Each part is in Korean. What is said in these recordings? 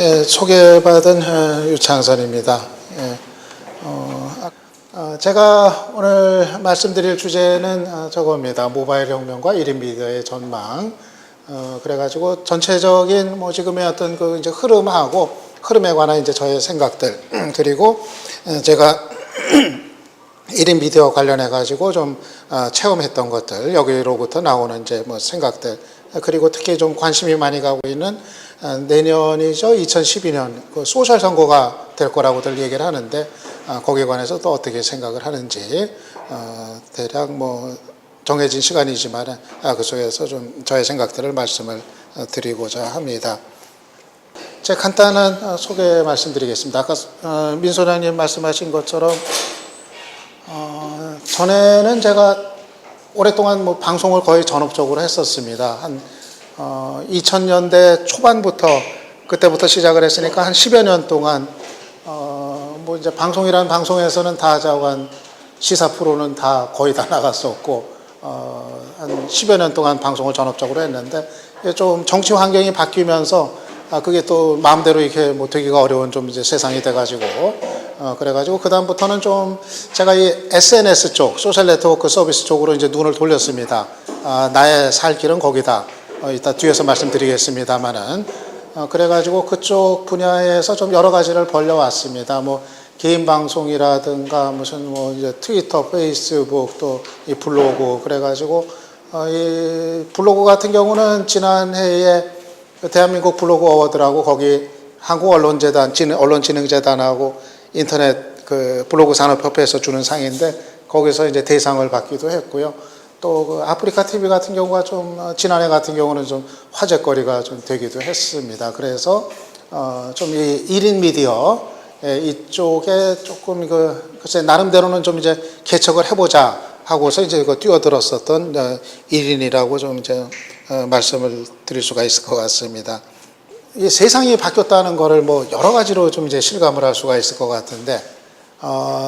소개받은 유창선입니다. 제가 오늘 말씀드릴 주제는 저겁니다. 모바일 혁명과 1인 미디어의 전망. 그래가지고 전체적인 지금의 어떤 그 이제 흐름에 관한 이제 저의 생각들, 그리고 제가 1인 미디어 관련해가지고 좀 체험했던 것들, 여기로부터 나오는 이제 생각들, 그리고 특히 좀 관심이 많이 가고 있는 내년이죠. 2012년 그 소셜 선거가 될 거라고들 얘기를 하는데, 거기에 관해서 또 어떻게 생각을 하는지, 대략 정해진 시간이지만 그 속에서 좀 저의 생각들을 말씀을 드리고자 합니다. 제 간단한 소개 말씀드리겠습니다. 아까 민 소장님 말씀하신 것처럼 전에는 제가 오랫동안 방송을 거의 전업적으로 했었습니다. 한 2000년대 초반부터 그때부터 시작을 했으니까 한 10여 년 동안 이제 방송이라는 방송에서는 다 자관 시사 프로는 다 거의 다 나갔었고 한 10여 년 동안 방송을 전업적으로 했는데 좀 정치 환경이 바뀌면서 그게 또 마음대로 이렇게 되기가 어려운 좀 이제 세상이 돼가지고 그래가지고 그다음부터는 좀 제가 이 SNS 쪽, 소셜 네트워크 서비스 쪽으로 이제 눈을 돌렸습니다. 나의 살 길은 거기다. 이따 뒤에서 말씀드리겠습니다만은 그래가지고 그쪽 분야에서 좀 여러 가지를 벌려왔습니다. 개인 방송이라든가 이제 트위터, 페이스북 또 이 블로그 그래가지고 이 블로그 같은 경우는 지난해에 대한민국 블로그 어워드라고 거기 한국언론재단, 언론진흥재단하고 인터넷 그 블로그 산업협회에서 주는 상인데 거기서 이제 대상을 받기도 했고요. 또 그 아프리카 TV 같은 경우가 좀 지난해 같은 경우는 좀 화제거리가 좀 되기도 했습니다. 그래서 좀 이 1인 미디어 이쪽에 조금 글쎄 나름대로는 좀 이제 개척을 해보자 하고서 이제 뛰어들었었던 1인이라고 좀 이제 말씀을 드릴 수가 있을 것 같습니다. 이 세상이 바뀌었다는 거를 여러 가지로 좀 이제 실감을 할 수가 있을 것 같은데,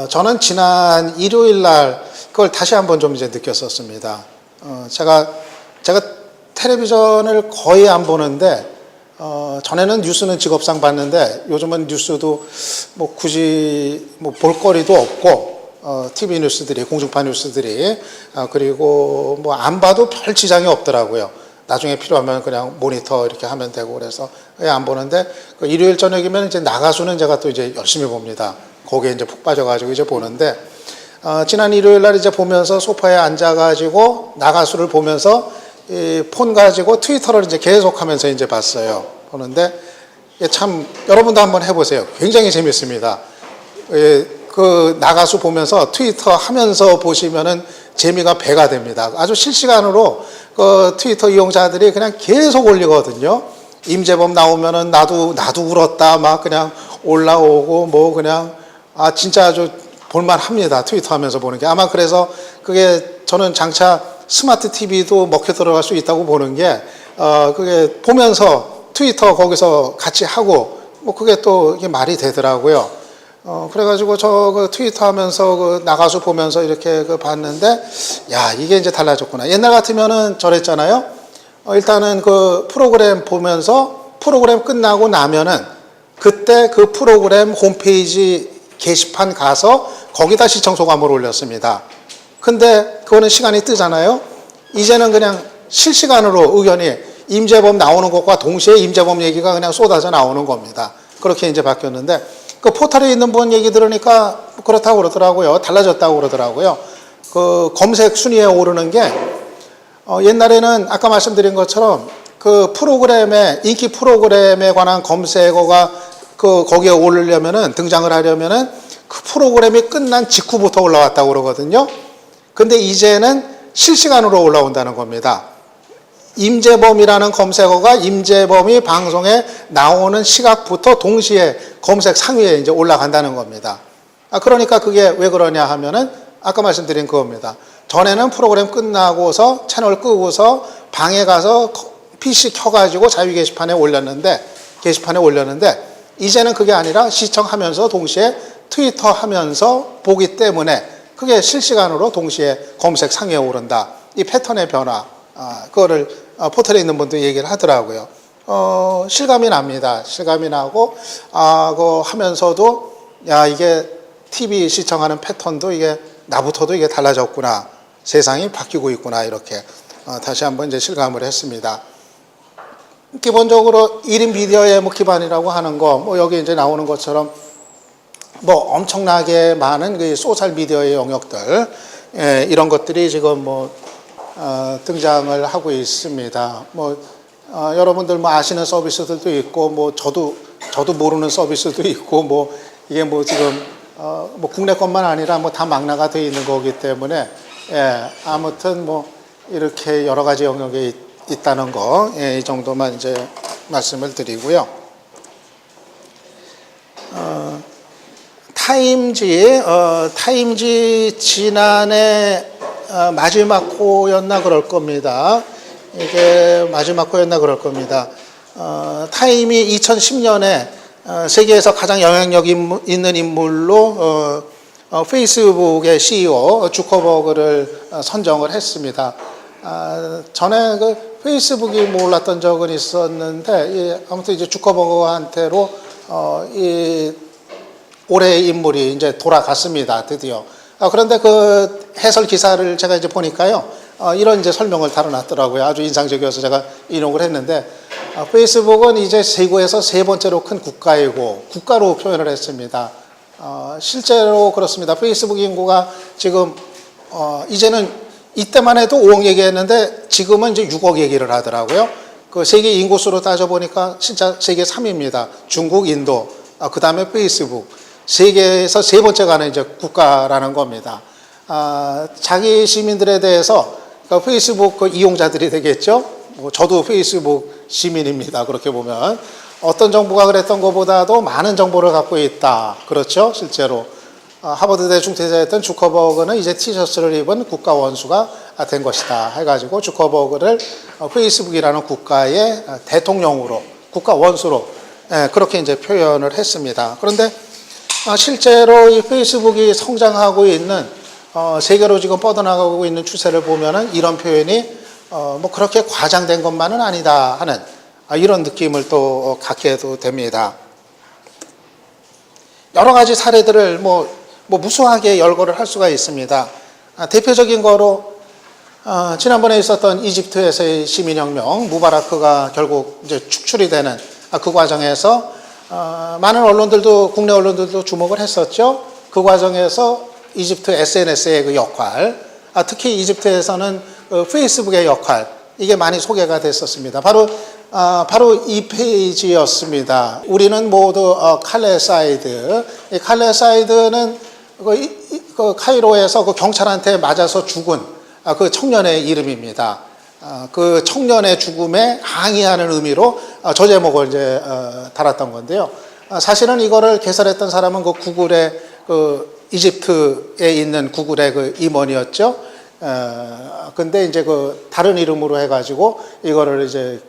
저는 지난 일요일 날 그걸 다시 한번 좀 이제 느꼈었습니다. 제가 텔레비전을 거의 안 보는데, 전에는 뉴스는 직업상 봤는데, 요즘은 뉴스도 굳이 볼거리도 없고, TV 뉴스들이, 공중파 뉴스들이, 그리고 안 봐도 별 지장이 없더라고요. 나중에 필요하면 그냥 모니터 이렇게 하면 되고 그래서 왜 안 보는데 일요일 저녁이면 이제 나가수는 제가 또 이제 열심히 봅니다. 거기에 이제 푹 빠져가지고 이제 보는데 지난 일요일 날 이제 보면서 소파에 앉아가지고 나가수를 보면서 이 폰 가지고 트위터를 이제 계속하면서 이제 봤어요. 보는데 참 여러분도 한번 해보세요. 굉장히 재밌습니다. 그 나가수 보면서 트위터 하면서 보시면은 재미가 배가 됩니다. 아주 실시간으로 그 트위터 이용자들이 그냥 계속 올리거든요. 임재범 나오면은 나도 울었다 막 그냥 올라오고 그냥 진짜 아주 볼만합니다. 트위터 하면서 보는 게. 아마 그래서 그게 저는 장차 스마트 TV도 먹혀 들어갈 수 있다고 보는 게 그게 보면서 트위터 거기서 같이 하고 그게 또 이게 말이 되더라고요. 그래가지고 그 트위터 하면서 나가수 보면서 이렇게 봤는데, 야, 이게 이제 달라졌구나. 옛날 같으면은 저랬잖아요. 일단은 그 프로그램 보면서 프로그램 끝나고 나면은 그때 그 프로그램 홈페이지 게시판 가서 거기다 시청 소감을 올렸습니다. 근데 그거는 시간이 뜨잖아요. 이제는 그냥 실시간으로 의견이 임재범 나오는 것과 동시에 임재범 얘기가 그냥 쏟아져 나오는 겁니다. 그렇게 이제 바뀌었는데, 그 포털에 있는 분 얘기 들으니까 그렇다고 그러더라고요. 달라졌다고 그러더라고요. 그 검색 순위에 오르는 게 옛날에는 아까 말씀드린 것처럼 그 프로그램에 인기 프로그램에 관한 검색어가 거기에 오르려면은 등장을 하려면은 그 프로그램이 끝난 직후부터 올라왔다고 그러거든요. 근데 이제는 실시간으로 올라온다는 겁니다. 임재범이라는 검색어가 임재범이 방송에 나오는 시각부터 동시에 검색 상위에 이제 올라간다는 겁니다. 그러니까 그게 왜 그러냐 하면은 아까 말씀드린 그겁니다. 전에는 프로그램 끝나고서 채널 끄고서 방에 가서 PC 켜가지고 자유 게시판에 올렸는데 이제는 그게 아니라 시청하면서 동시에 트위터 하면서 보기 때문에 그게 실시간으로 동시에 검색 상위에 오른다. 이 패턴의 변화, 그거를 포털에 있는 분도 얘기를 하더라고요. 실감이 납니다. 실감이 나고, 하면서도, 야, 이게 TV 시청하는 패턴도 이게 나부터도 이게 달라졌구나. 세상이 바뀌고 있구나. 이렇게 다시 한번 이제 실감을 했습니다. 기본적으로 1인 미디어의 뭐 기반이라고 하는 거, 뭐 여기 이제 나오는 것처럼 뭐 엄청나게 많은 그 소셜 미디어의 영역들, 이런 것들이 지금 뭐 등장을 하고 있습니다. 뭐 여러분들 뭐 아시는 서비스들도 있고, 뭐 저도 모르는 서비스도 있고, 뭐 이게 뭐 지금 뭐 국내 것만 아니라 뭐 다 망라가 되어 있는 거기 때문에, 아무튼 뭐 이렇게 여러 가지 영역에 있다는 거, 이 정도만 이제 말씀을 드리고요. 타임지 지난해 마지막 호였나 그럴 겁니다. 이게 마지막 호였나 그럴 겁니다. 타임이 2010년에 세계에서 가장 영향력 있는 인물로 페이스북의 CEO 주커버그를 선정을 했습니다. 전에 그 페이스북이 몰랐던 적은 있었는데, 아무튼 이제 주커버그한테로 이 올해의 인물이 이제 돌아갔습니다. 드디어. 그런데 그 해설 기사를 제가 이제 보니까요, 이런 이제 설명을 달아놨더라고요. 아주 인상적이어서 제가 인용을 했는데, 페이스북은 이제 세계에서 세 번째로 큰 국가로 표현을 했습니다. 실제로 그렇습니다. 페이스북 인구가 지금, 이제는 이때만 해도 5억 얘기했는데 지금은 이제 6억 얘기를 하더라고요. 그 세계 인구수로 따져보니까 진짜 세계 3위입니다. 중국, 인도, 그 다음에 페이스북. 세계에서 세 번째 가는 이제 국가라는 겁니다. 자기 시민들에 대해서 페이스북 그 이용자들이 되겠죠. 뭐 저도 페이스북 시민입니다. 그렇게 보면 어떤 정부가 그랬던 것보다도 많은 정보를 갖고 있다. 그렇죠, 실제로. 하버드대 중퇴자였던 주커버그는 이제 티셔츠를 입은 국가 원수가 된 것이다 해가지고 주커버그를 페이스북이라는 국가의 대통령으로, 국가 원수로, 그렇게 이제 표현을 했습니다. 그런데 실제로 이 페이스북이 성장하고 있는, 세계로 지금 뻗어나가고 있는 추세를 보면은 이런 표현이 뭐 그렇게 과장된 것만은 아니다 하는 이런 느낌을 또 갖게도 됩니다. 여러 가지 사례들을 뭐 무수하게 열거를 할 수가 있습니다. 대표적인 거로 지난번에 있었던 이집트에서의 시민혁명, 무바라크가 결국 이제 축출이 되는 그 과정에서 많은 언론들도, 국내 언론들도 주목을 했었죠. 그 과정에서 이집트 SNS의 그 역할, 특히 이집트에서는 페이스북의 역할, 이게 많이 소개가 됐었습니다. 바로 이 페이지였습니다. 우리는 모두 칼레사이드. 이 칼레사이드는 그 카이로에서 그 경찰한테 맞아서 죽은 그 청년의 이름입니다. 그 청년의 죽음에 항의하는 의미로 저 제목을 이제 달았던 건데요. 사실은 이거를 개설했던 사람은 그 구글의 그 이집트에 있는 구글의 그 임원이었죠. 근데 이제 그 다른 이름으로 해가지고 이거를 이제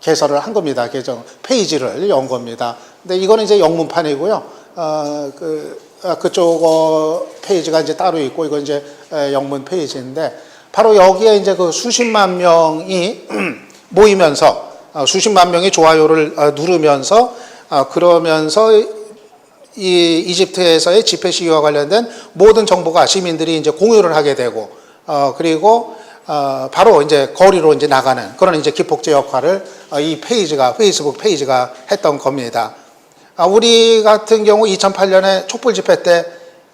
개설을 한 겁니다. 계정 페이지를 연 겁니다. 근데 이거는 이제 영문판이고요. 그쪽 페이지가 이제 따로 있고, 이건 이제 영문 페이지인데, 바로 여기에 이제 그 수십만 명이 모이면서, 수십만 명이 좋아요를 누르면서, 그러면서 이 이집트에서의 집회 시위와 관련된 모든 정보가 시민들이 이제 공유를 하게 되고, 그리고 바로 이제 거리로 이제 나가는 그런 이제 기폭제 역할을 이 페이지가, 페이스북 페이지가 했던 겁니다. 우리 같은 경우 2008년에 촛불 집회 때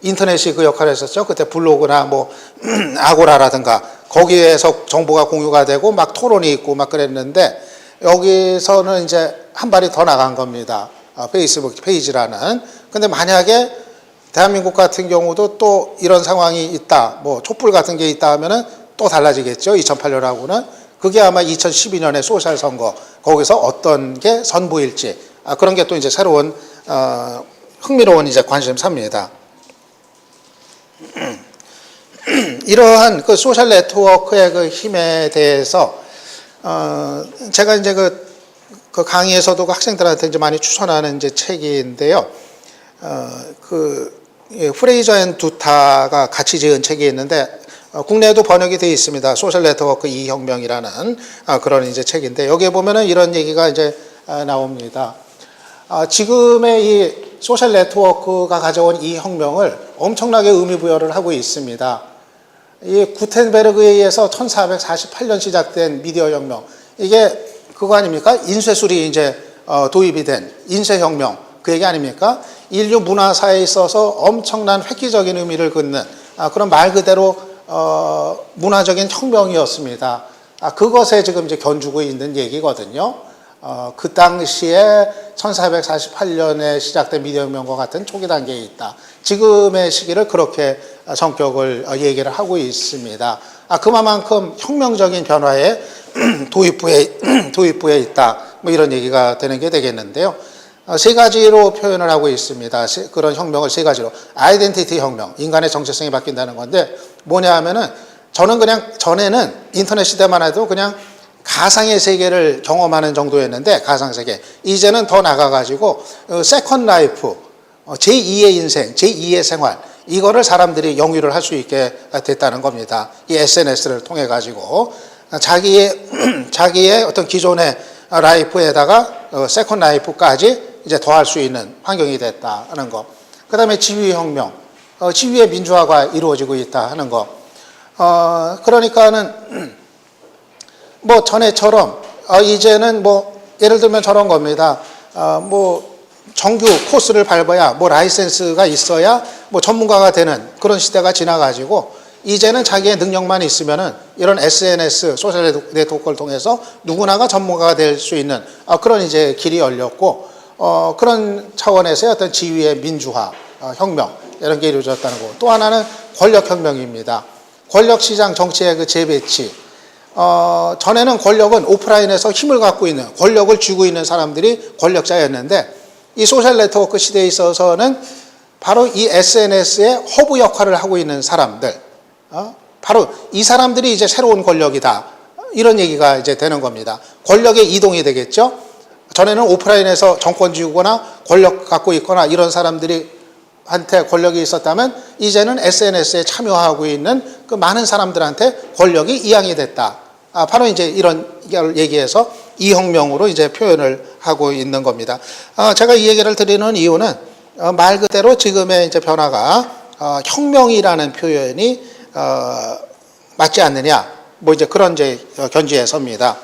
인터넷이 그 역할을 했었죠. 그때 블로그나 뭐 아고라라든가 거기에서 정보가 공유가 되고 막 토론이 있고 막 그랬는데, 여기서는 이제 한 발이 더 나간 겁니다. 페이스북 페이지라는. 근데 만약에 대한민국 같은 경우도 또 이런 상황이 있다, 뭐 촛불 같은 게 있다 하면은 또 달라지겠죠. 2008년하고는. 그게 아마 2012년의 소셜 선거, 거기서 어떤 게 선보일지, 그런 게 또 이제 새로운 흥미로운 이제 관심사입니다. 이러한 그 소셜 네트워크의 그 힘에 대해서 제가 이제 그 강의에서도 그 학생들한테 이제 많이 추천하는 이제 책인데요. 프레이저 앤 두타가 같이 지은 책이 있는데, 국내에도 번역이 되어 있습니다. 소셜 네트워크 2혁명이라는 그런 이제 책인데 여기에 보면은 이런 얘기가 이제 나옵니다. 지금의 이 소셜 네트워크가 가져온 이 혁명을 엄청나게 의미 부여를 하고 있습니다. 이 구텐베르그에 의해서 1448년 시작된 미디어 혁명, 이게 그거 아닙니까? 인쇄술이 이제 도입이 된 인쇄혁명, 그 얘기 아닙니까? 인류 문화사에 있어서 엄청난 획기적인 의미를 긋는 그런 말 그대로 문화적인 혁명이었습니다. 그것에 지금 이제 견주고 있는 얘기거든요. 그 당시에 1448년에 시작된 미디어 혁명과 같은 초기 단계에 있다. 지금의 시기를 그렇게 성격을 얘기를 하고 있습니다. 그만큼 혁명적인 변화에 도입부에 있다. 뭐 이런 얘기가 되는 게 되겠는데요. 세 가지로 표현을 하고 있습니다. 그런 혁명을 세 가지로. 아이덴티티 혁명, 인간의 정체성이 바뀐다는 건데 뭐냐 하면은 저는 그냥 전에는 인터넷 시대만 해도 그냥 가상의 세계를 경험하는 정도였는데 가상세계. 이제는 더 나가가지고 세컨드 라이프, 제2의 인생, 제2의 생활, 이거를 사람들이 영위를 할 수 있게 됐다는 겁니다. 이 SNS를 통해 가지고 자기의 어떤 기존의 라이프에다가 세컨드 라이프까지 이제 더할 수 있는 환경이 됐다는 거. 그 다음에 지위혁명, 지위의 민주화가 이루어지고 있다 하는 거. 그러니까는 뭐 전에처럼 이제는 뭐 예를 들면 저런 겁니다. 뭐 정규 코스를 밟아야 뭐 라이센스가 있어야 뭐 전문가가 되는 그런 시대가 지나가지고 이제는 자기의 능력만 있으면은 이런 SNS 소셜 네트워크를 통해서 누구나가 전문가가 될 수 있는 그런 이제 길이 열렸고 그런 차원에서의 어떤 지위의 민주화, 혁명 이런 게 이루어졌다는 거. 또 하나는 권력혁명입니다. 권력시장 정치의 그 재배치. 전에는 권력은 오프라인에서 힘을 갖고 있는, 권력을 쥐고 있는 사람들이 권력자였는데 이 소셜 네트워크 시대에 있어서는 바로 이 SNS의 허브 역할을 하고 있는 사람들, 바로 이 사람들이 이제 새로운 권력이다. 이런 얘기가 이제 되는 겁니다. 권력의 이동이 되겠죠. 전에는 오프라인에서 정권 쥐거나 권력 갖고 있거나 이런 사람들이 한테 권력이 있었다면 이제는 SNS에 참여하고 있는 그 많은 사람들한테 권력이 이양이 됐다. 바로 이제 이런 얘기에서 이 혁명으로 이제 표현을 하고 있는 겁니다. 제가 이 얘기를 드리는 이유는 말 그대로 지금의 이제 변화가 혁명이라는 표현이 맞지 않느냐, 뭐 이제 그런 이제 견지에서입니다.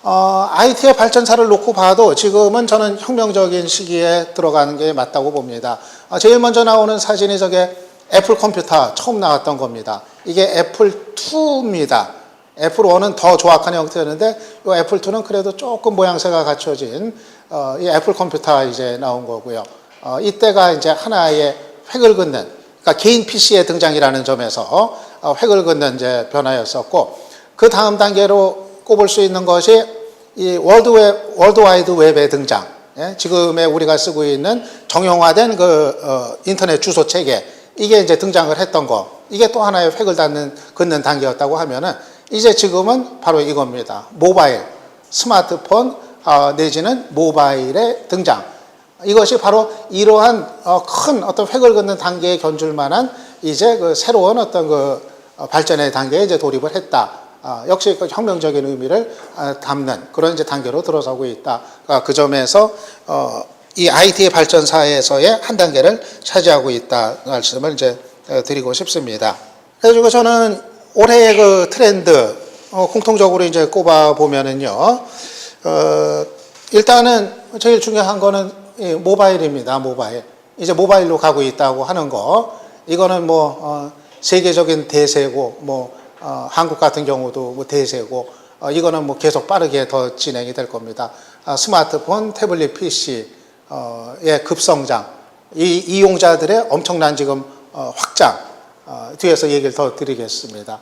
IT의 발전사를 놓고 봐도 지금은 저는 혁명적인 시기에 들어가는 게 맞다고 봅니다. 제일 먼저 나오는 사진이 저게 애플 컴퓨터 처음 나왔던 겁니다. 이게 애플 2입니다. 애플 1은 더 조악한 형태였는데 이 애플 2는 그래도 조금 모양새가 갖춰진 이 애플 컴퓨터 이제 나온 거고요. 이때가 이제 하나의 획을 긋는, 그러니까 개인 PC의 등장이라는 점에서 획을 긋는 이제 변화였었고, 그 다음 단계로 꼽을 수 있는 것이 이 월드와이드 웹의 등장. 지금의 우리가 쓰고 있는 정형화된 그 인터넷 주소 체계, 이게 이제 등장을 했던 거. 이게 또 하나의 획을 긋는 단계였다고 하면은 이제 지금은 바로 이겁니다. 모바일, 스마트폰 내지는 모바일의 등장. 이것이 바로 이러한 큰 어떤 획을 긋는 단계에 견줄 만한 이제 그 새로운 어떤 그 발전의 단계에 이제 돌입을 했다. 역시 그 혁명적인 의미를 담는 그런 이제 단계로 들어서고 있다. 그 점에서 이 IT의 발전사에서의 한 단계를 차지하고 있다 말씀을 이제 드리고 싶습니다. 그래서 저는 올해의 그 트렌드 공통적으로 이제 꼽아 보면은요, 일단은 제일 중요한 거는 이 모바일입니다. 모바일. 이제 모바일로 가고 있다고 하는 거. 이거는 뭐 세계적인 대세고, 뭐 한국 같은 경우도 뭐 대세고, 이거는 뭐 계속 빠르게 더 진행이 될 겁니다. 스마트폰, 태블릿 PC의 급성장, 이 이용자들의 엄청난 지금 확장. 뒤에서 얘기를 더 드리겠습니다.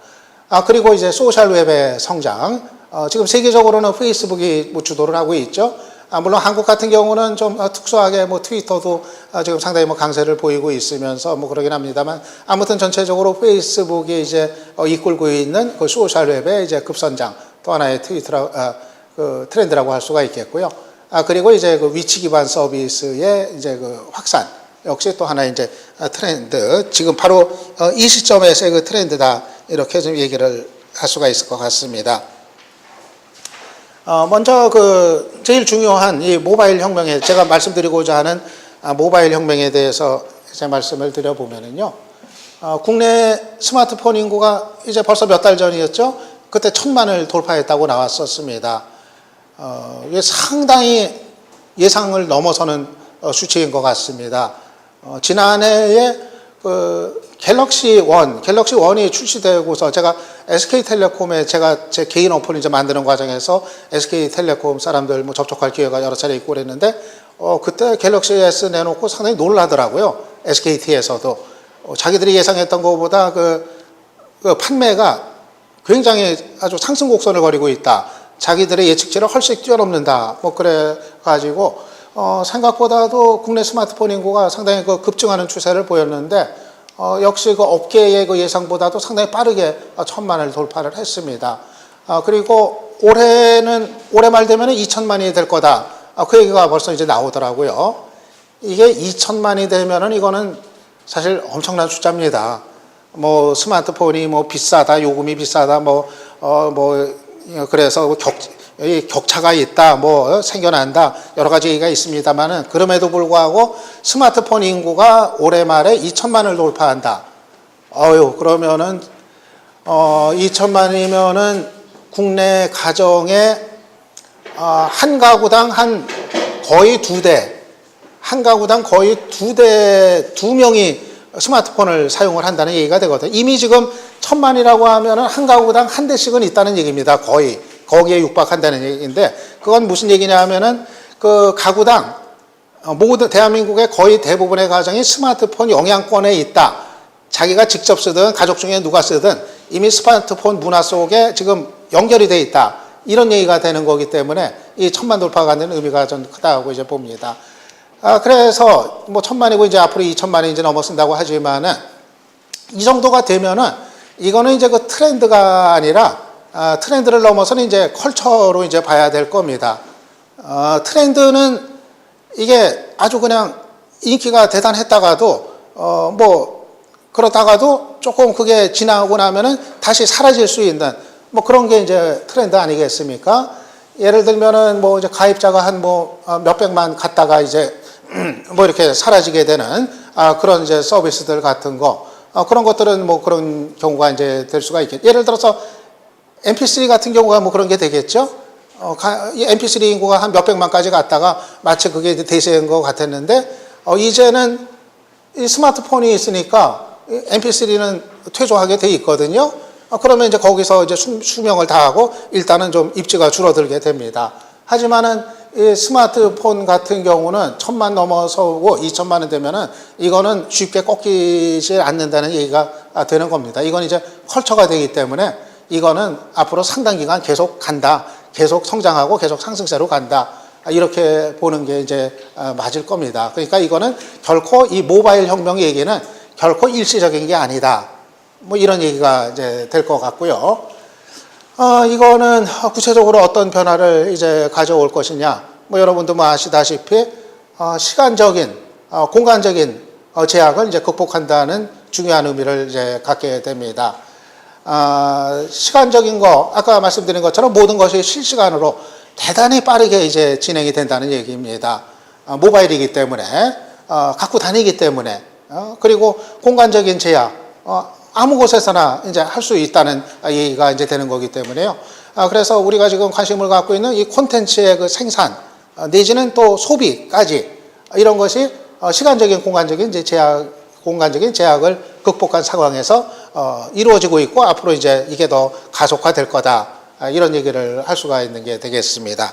그리고 이제 소셜웹의 성장. 지금 세계적으로는 페이스북이 뭐 주도를 하고 있죠. 물론 한국 같은 경우는 좀 특수하게 뭐 트위터도 지금 상당히 뭐 강세를 보이고 있으면서 뭐 그러긴 합니다만, 아무튼 전체적으로 페이스북이 이제 이끌고 있는 그 소셜웹의 이제 급선장, 또 하나의 그 트렌드라고 할 수가 있겠고요. 그리고 이제 그 위치 기반 서비스의 이제 그 확산, 역시 또 하나의 이제 트렌드, 지금 바로 이 시점에서의 그 트렌드다, 이렇게 좀 얘기를 할 수가 있을 것 같습니다. 먼저 그 제일 중요한 이 모바일 혁명에, 제가 말씀드리고자 하는 모바일 혁명에 대해서 이제 말씀을 드려보면은요, 국내 스마트폰 인구가 이제 벌써 몇 달 전이었죠? 그때 1,000만을 돌파했다고 나왔었습니다. 이게 상당히 예상을 넘어서는 수치인 것 같습니다. 지난해에 그 갤럭시 1이 출시되고서 제가 SK텔레콤에 제가 제 개인 어플을 이제 만드는 과정에서 SK텔레콤 사람들 뭐 접촉할 기회가 여러 차례 있고 그랬는데, 그때 갤럭시 S 내놓고 상당히 놀라더라고요. SKT에서도. 자기들이 예상했던 것보다 그 판매가 굉장히 아주 상승 곡선을 거리고 있다. 자기들의 예측치를 훨씬 뛰어넘는다. 뭐 그래가지고 생각보다도 국내 스마트폰 인구가 상당히 그 급증하는 추세를 보였는데, 역시 그 업계의 그 예상보다도 상당히 빠르게 1,000만을 돌파를 했습니다. 그리고 올해 말 되면 2,000만이 될 거다. 그 얘기가 벌써 이제 나오더라고요. 이게 2,000만이 되면은 이거는 사실 엄청난 숫자입니다. 뭐 스마트폰이 뭐 비싸다, 요금이 비싸다, 그래서 격차가 있다, 뭐 생겨난다, 여러 가지 얘기가 있습니다만은, 그럼에도 불구하고 스마트폰 인구가 올해 말에 2,000만을 돌파한다. 그러면은 2,000만이면은 국내 가정에 한 가구당 거의 2대, 한 가구당 거의 2명이 스마트폰을 사용을 한다는 얘기가 되거든요. 이미 지금 1,000만이라고 하면은 한 가구당 한 대씩은 있다는 얘기입니다. 거의. 거기에 육박한다는 얘기인데, 그건 무슨 얘기냐 하면은 그 가구당 모든 대한민국의 거의 대부분의 가정이 스마트폰 영향권에 있다. 자기가 직접 쓰든 가족 중에 누가 쓰든 이미 스마트폰 문화 속에 지금 연결이 돼 있다. 이런 얘기가 되는 거기 때문에 이 1,000만 돌파가 되는 의미가 좀 크다고 이제 봅니다. 그래서 뭐 1,000만이고 이제 앞으로 2,000만이 이제 넘어선다고 하지만은, 이 정도가 되면은 이거는 이제 그 트렌드가 아니라 트렌드를 넘어서는 이제 컬처로 이제 봐야 될 겁니다. 트렌드는 이게 아주 그냥 인기가 대단했다가도 그러다가도 조금 그게 지나고 나면은 다시 사라질 수 있는 뭐 그런 게 이제 트렌드 아니겠습니까? 예를 들면은 뭐 이제 가입자가 한 몇백만 갔다가 이제 뭐 이렇게 사라지게 되는 그런 이제 서비스들 같은 거, 그런 것들은 뭐 그런 경우가 이제 될 수가 있겠죠. 예를 들어서 MP3 같은 경우가 뭐 그런 게 되겠죠. MP3 인구가 한 몇백만까지 갔다가 마치 그게 대세인 것 같았는데, 이제는 이 스마트폰이 있으니까 MP3는 퇴조하게 돼 있거든요. 그러면 이제 거기서 이제 수명을 다하고 일단은 좀 입지가 줄어들게 됩니다. 하지만은 이 스마트폰 같은 경우는 1,000만 넘어서고 2,000만원 되면은 이거는 쉽게 꺾이지 않는다는 얘기가 되는 겁니다. 이건 이제 컬처가 되기 때문에 이거는 앞으로 상당 기간 계속 간다. 계속 성장하고 계속 상승세로 간다. 이렇게 보는 게 이제 맞을 겁니다. 그러니까 이거는 결코 이 모바일 혁명 얘기는 결코 일시적인 게 아니다. 뭐 이런 얘기가 이제 될 것 같고요. 이거는 구체적으로 어떤 변화를 이제 가져올 것이냐. 뭐 여러분도 뭐 아시다시피 시간적인, 공간적인 제약을 이제 극복한다는 중요한 의미를 이제 갖게 됩니다. 시간적인 거, 아까 말씀드린 것처럼 모든 것이 실시간으로 대단히 빠르게 이제 진행이 된다는 얘기입니다. 모바일이기 때문에, 갖고 다니기 때문에, 그리고 공간적인 제약, 아무 곳에서나 이제 할 수 있다는 얘기가 이제 되는 거기 때문에요. 그래서 우리가 지금 관심을 갖고 있는 이 콘텐츠의 그 생산, 내지는 또 소비까지 이런 것이 시간적인, 공간적인 공간적인 제약을 극복한 상황에서 이루어지고 있고, 앞으로 이제 이게 더 가속화될 거다. 이런 얘기를 할 수가 있는 게 되겠습니다.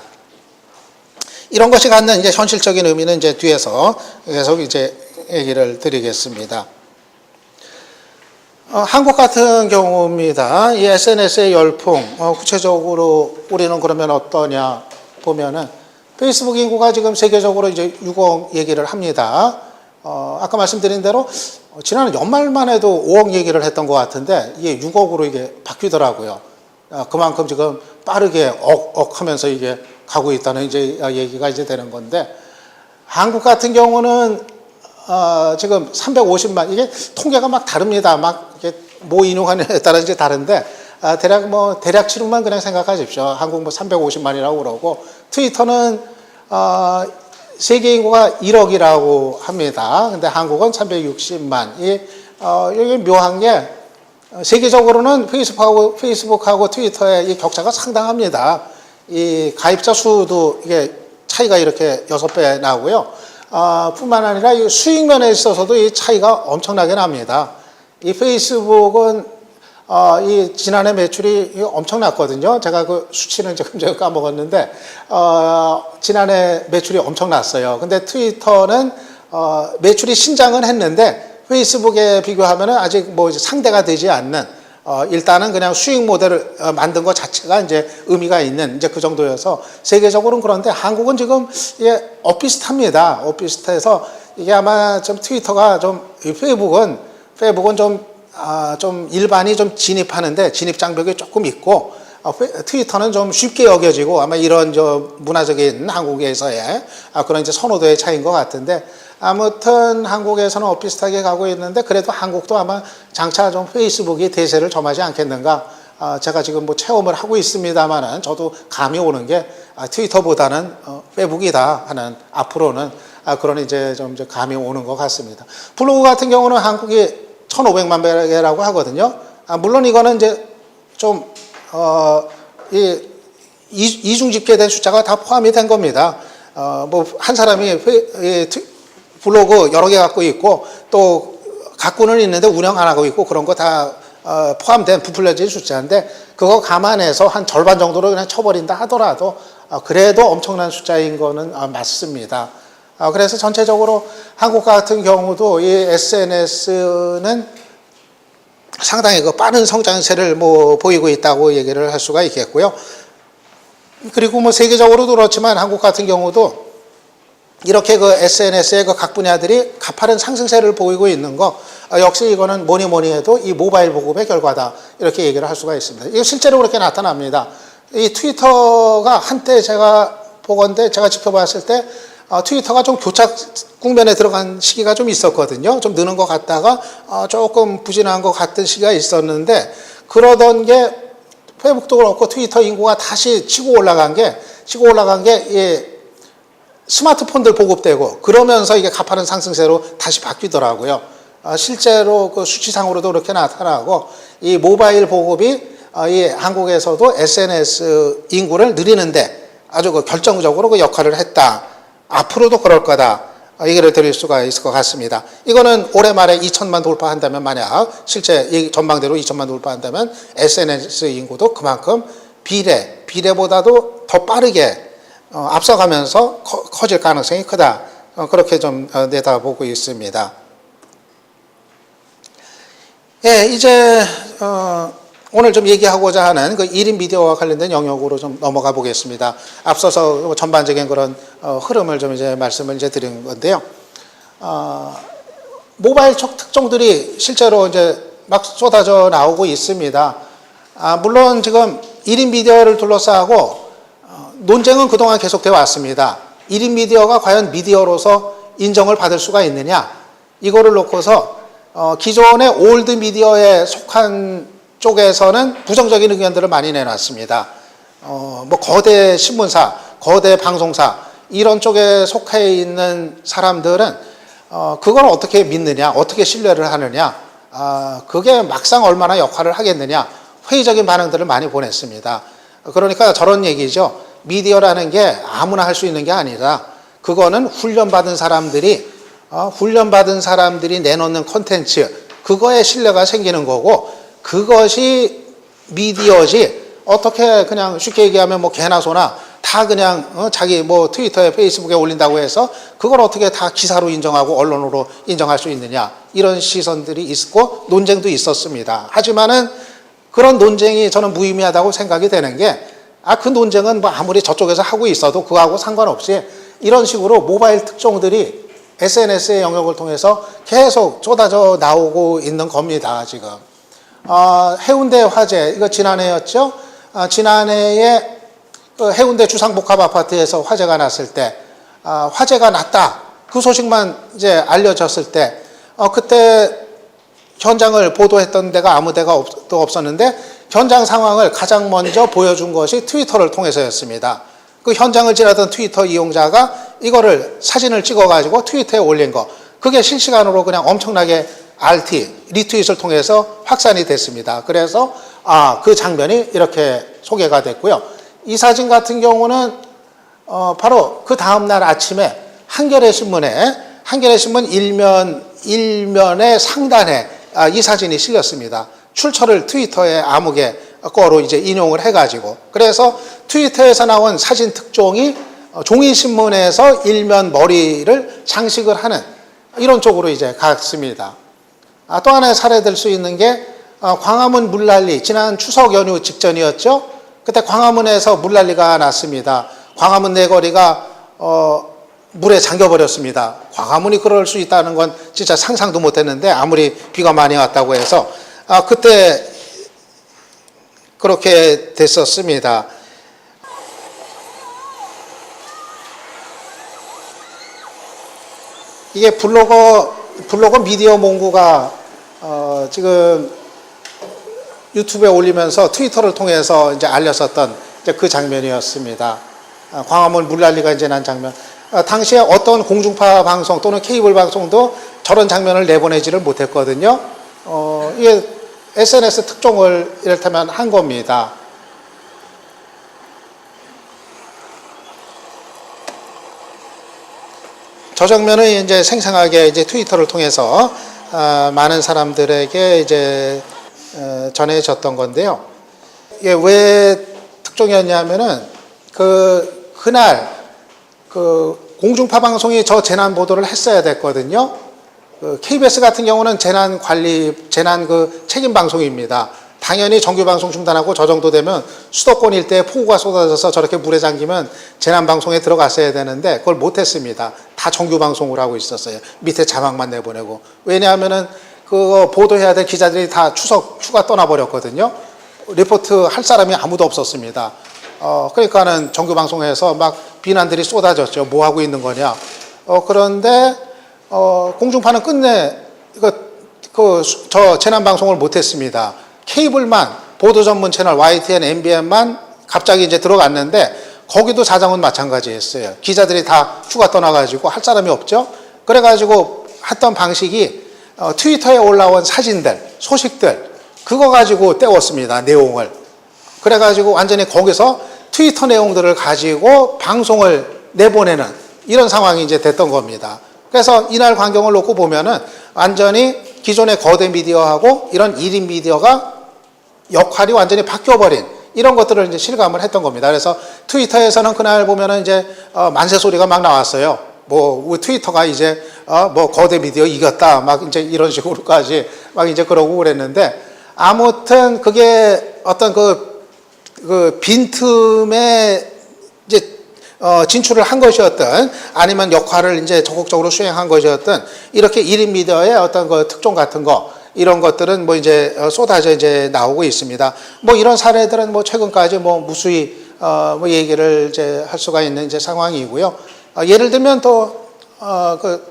이런 것이 갖는 이제 현실적인 의미는 이제 뒤에서 계속 이제 얘기를 드리겠습니다. 한국 같은 경우입니다. 이 SNS의 열풍, 구체적으로 우리는 그러면 어떠냐 보면은, 페이스북 인구가 지금 세계적으로 이제 6억 얘기를 합니다. 아까 말씀드린 대로 지난 연말만 해도 5억 얘기를 했던 것 같은데 이게 6억으로 이게 바뀌더라고요. 그만큼 지금 빠르게 억 하면서 이게 가고 있다는 이제 얘기가 이제 되는 건데, 한국 같은 경우는 지금 350만, 이게 통계가 막 다릅니다. 막 이게 뭐 인용하느냐에 따라 이제 다른데, 대략치로만 그냥 생각하십시오. 한국 뭐 350만이라고 그러고, 트위터는, 세계 인구가 1억이라고 합니다. 근데 한국은 360만. 여기 묘한 게, 세계적으로는 페이스북하고 트위터의 이 격차가 상당합니다. 이 가입자 수도 이게 차이가 이렇게 6배 나고요. 뿐만 아니라 이 수익면에 있어서도 이 차이가 엄청나게 납니다. 이 페이스북은 이 지난해 매출이 엄청났거든요. 제가 그 수치는 지금 제가 까먹었는데 지난해 매출이 엄청났어요. 근데 트위터는 매출이 신장은 했는데 페이스북에 비교하면은 아직 뭐 상대가 되지 않는 일단은 그냥 수익 모델을 만든 것 자체가 이제 의미가 있는 이제 그 정도여서 세계적으로는 그런데 한국은 지금 이게 엇비슷합니다. 엇비슷해서 이게 아마 좀 트위터가 좀 페이스북은 좀 일반이 좀 진입하는데 진입 장벽이 조금 있고 트위터는 좀 쉽게 여겨지고 아마 이런 문화적인 한국에서의 그런 이제 선호도의 차이인 것 같은데 아무튼 한국에서는 엇비슷하게 가고 있는데 그래도 한국도 아마 장차 좀 페이스북이 대세를 점하지 않겠는가. 제가 지금 뭐 체험을 하고 있습니다만은 저도 감이 오는 게 트위터보다는 페이북이다 하는 앞으로는 그런 이제 좀 감이 오는 것 같습니다. 블로그 같은 경우는 한국이 1,500만 개라고 하거든요. 물론 이거는 이제 좀 이중 집계된 숫자가 다 포함이 된 겁니다. 뭐 한 사람이 블로그 여러 개 갖고 있고 또 갖고는 있는데 운영 안 하고 있고 그런 거 다 포함된 부풀려진 숫자인데 그거 감안해서 한 절반 정도로 그냥 쳐버린다 하더라도 그래도 엄청난 숫자인 거는 맞습니다. 그래서 전체적으로 한국 같은 경우도 이 SNS는 상당히 그 빠른 성장세를 뭐 보이고 있다고 얘기를 할 수가 있겠고요. 그리고 뭐 세계적으로도 그렇지만 한국 같은 경우도 이렇게 그 SNS의 그 각 분야들이 가파른 상승세를 보이고 있는 거 역시 이거는 뭐니 해도 이 모바일 보급의 결과다 이렇게 얘기를 할 수가 있습니다. 이거 실제로 그렇게 나타납니다. 이 트위터가 한때 제가 보건데 제가 지켜봤을 때 트위터가 좀 교착 국면에 들어간 시기가 좀 있었거든요. 좀 느는 것 같다가 조금 부진한 것 같은 시기가 있었는데 그러던 게 페이북도 그렇고 트위터 인구가 다시 치고 올라간 게 스마트폰들 보급되고 그러면서 이게 가파른 상승세로 다시 바뀌더라고요. 실제로 그 수치상으로도 그렇게 나타나고 이 모바일 보급이 이 한국에서도 SNS 인구를 늘리는데 아주 그 결정적으로 그 역할을 했다. 앞으로도 그럴 거다. 얘기를 드릴 수가 있을 것 같습니다. 이거는 올해 말에 2천만 돌파한다면 만약 실제 이 전망대로 2천만 돌파한다면 SNS 인구도 그만큼 비례보다도 더 빠르게 앞서가면서 커질 가능성이 크다. 그렇게 좀 내다보고 있습니다. 예, 이제 오늘 좀 얘기하고자 하는 그 1인 미디어와 관련된 영역으로 좀 넘어가 보겠습니다. 앞서서 전반적인 그런 흐름을 좀 이제 말씀을 이제 드린 건데요. 모바일 특종들이 실제로 이제 막 쏟아져 나오고 있습니다. 물론 지금 1인 미디어를 둘러싸고 논쟁은 그동안 계속되어 왔습니다. 1인 미디어가 과연 미디어로서 인정을 받을 수가 있느냐? 이거를 놓고서 기존의 올드 미디어에 속한 쪽에서는 부정적인 의견들을 많이 내놨습니다. 뭐 거대 신문사, 거대 방송사 이런 쪽에 속해 있는 사람들은 그걸 어떻게 믿느냐, 어떻게 신뢰를 하느냐, 그게 막상 얼마나 역할을 하겠느냐 회의적인 반응들을 많이 보냈습니다. 그러니까 저런 얘기죠. 미디어라는 게 아무나 할 수 있는 게 아니라 그거는 훈련받은 사람들이 내놓는 콘텐츠 그거에 신뢰가 생기는 거고 그것이 미디어지 어떻게 그냥 쉽게 얘기하면 뭐 개나 소나 다 그냥 자기 뭐 트위터에 페이스북에 올린다고 해서 그걸 어떻게 다 기사로 인정하고 언론으로 인정할 수 있느냐 이런 시선들이 있고 논쟁도 있었습니다. 하지만은 그런 논쟁이 저는 무의미하다고 생각이 되는 게 그 논쟁은 뭐 아무리 저쪽에서 하고 있어도 그거하고 상관없이 이런 식으로 모바일 특종들이 SNS의 영역을 통해서 계속 쏟아져 나오고 있는 겁니다, 지금. 해운대 화재, 이거 지난해였죠? 지난해에 그 해운대 주상복합 아파트에서 화재가 났을 때, 화재가 났다. 그 소식만 이제 알려졌을 때, 그때 현장을 보도했던 데가 아무 데가 또 없었는데 현장 상황을 가장 먼저 보여준 것이 트위터를 통해서였습니다. 그 현장을 지나던 트위터 이용자가 이거를 사진을 찍어가지고 트위터에 올린 거, 그게 실시간으로 그냥 엄청나게 리트윗을 통해서 확산이 됐습니다. 그래서 그 장면이 이렇게 소개가 됐고요. 이 사진 같은 경우는 바로 그 다음날 아침에 한겨레 신문 일면의 상단에 이 사진이 실렸습니다. 출처를 트위터의 암흑의 거로 이제 인용을 해가지고, 그래서 트위터에서 나온 사진 특종이 종이신문에서 일면 머리를 장식을 하는 이런 쪽으로 이제 갔습니다. 또 하나의 사례될 수 있는 게 광화문 물난리, 지난 추석 연휴 직전이었죠. 그때 광화문에서 물난리가 났습니다. 광화문 내거리가 물에 잠겨버렸습니다. 광화문이 그럴 수 있다는 건 진짜 상상도 못했는데, 아무리 비가 많이 왔다고 해서 그때 그렇게 됐었습니다. 이게 블로거 미디어 몽구가 지금 유튜브에 올리면서 트위터를 통해서 이제 알렸었던 이제 그 장면이었습니다. 광화문 물난리가 이제 난 장면. 당시에 어떤 공중파 방송 또는 케이블 방송도 저런 장면을 내보내지를 못했거든요. 이게 SNS 특종을 이를테면 한 겁니다. 저 장면을 이제 생생하게 이제 트위터를 통해서 많은 사람들에게 이제 전해졌던 건데요. 이게 왜 특종이었냐면은 그날 공중파 방송이 저 재난 보도를 했어야 됐거든요. KBS 같은 경우는 재난 책임 방송입니다. 당연히 정규 방송 중단하고 저 정도 되면 수도권 일대에 폭우가 쏟아져서 저렇게 물에 잠기면 재난 방송에 들어갔어야 되는데 그걸 못했습니다. 다 정규 방송을 하고 있었어요. 밑에 자막만 내보내고. 왜냐하면은 그거 보도해야 될 기자들이 다 추석 휴가 떠나버렸거든요. 리포트 할 사람이 아무도 없었습니다. 그러니까는 정규 방송에서 막 비난들이 쏟아졌죠. 뭐 하고 있는 거냐. 그런데 공중파는 끝내 저 재난 방송을 못했습니다. 케이블만, 보도 전문 채널 YTN, MBN만 갑자기 이제 들어갔는데 거기도 자정은 마찬가지였어요. 기자들이 다 휴가 떠나가지고 할 사람이 없죠. 그래가지고 했던 방식이 트위터에 올라온 사진들, 소식들 그거 가지고 때웠습니다. 내용을. 그래가지고 완전히 거기서 트위터 내용들을 가지고 방송을 내보내는 이런 상황이 이제 됐던 겁니다. 그래서 이날 광경을 놓고 보면은 완전히 기존의 거대 미디어하고 이런 1인 미디어가 역할이 완전히 바뀌어버린 이런 것들을 이제 실감을 했던 겁니다. 그래서 트위터에서는 그날 보면은 이제 만세 소리가 막 나왔어요. 뭐 트위터가 이제 뭐 거대 미디어 이겼다 막 이제 이런 식으로까지 막 이제 그러고 그랬는데, 아무튼 그게 어떤 그 빈틈에 이제 진출을 한 것이었든 아니면 역할을 이제 적극적으로 수행한 것이었든 이렇게 1인 미디어의 어떤 그 특종 같은 거 이런 것들은 뭐 이제 쏟아져 이제 나오고 있습니다. 뭐 이런 사례들은 뭐 최근까지 뭐 무수히 뭐 얘기를 이제 할 수가 있는 이제 상황이고요. 예를 들면 또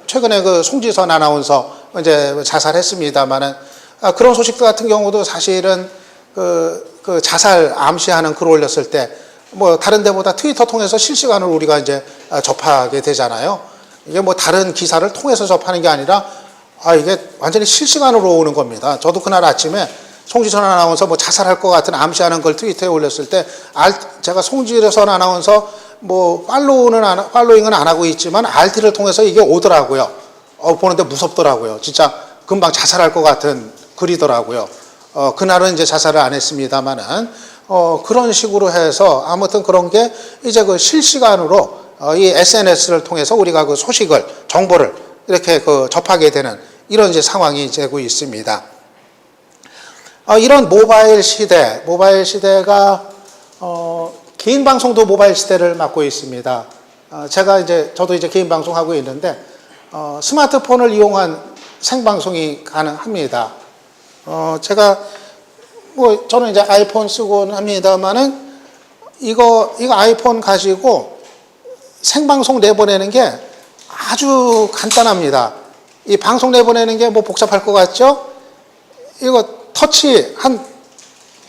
최근에 그 송지선 아나운서 이제 자살했습니다만은 그런 소식들 같은 경우도 사실은 그 자살 암시하는 글 올렸을 때 뭐 다른 데보다 트위터 통해서 실시간으로 우리가 이제 접하게 되잖아요. 이게 뭐 다른 기사를 통해서 접하는 게 아니라 이게 완전히 실시간으로 오는 겁니다. 저도 그날 아침에 송지선 아나운서 뭐 자살할 것 같은 암시하는 걸 트위터에 올렸을 때 제가 송지선 아나운서 뭐 팔로잉은 안 하고 있지만 RT를 통해서 이게 오더라고요. 보는데 무섭더라고요. 진짜 금방 자살할 것 같은 글이더라고요. 그날은 이제 자살을 안 했습니다만은 그런 식으로 해서 아무튼 그런 게 이제 그 실시간으로 이 SNS를 통해서 우리가 그 소식을 정보를 이렇게 접하게 되는 이런 이제 상황이 되고 있습니다. 이런 모바일 시대가 개인 방송도 모바일 시대를 맞고 있습니다. 저도 이제 개인 방송하고 있는데 스마트폰을 이용한 생방송이 가능합니다. 저는 이제 아이폰 쓰곤 합니다만은 이거 아이폰 가지고 생방송 내보내는 게 아주 간단합니다. 이 방송 내보내는 게 뭐 복잡할 것 같죠? 이거 터치 한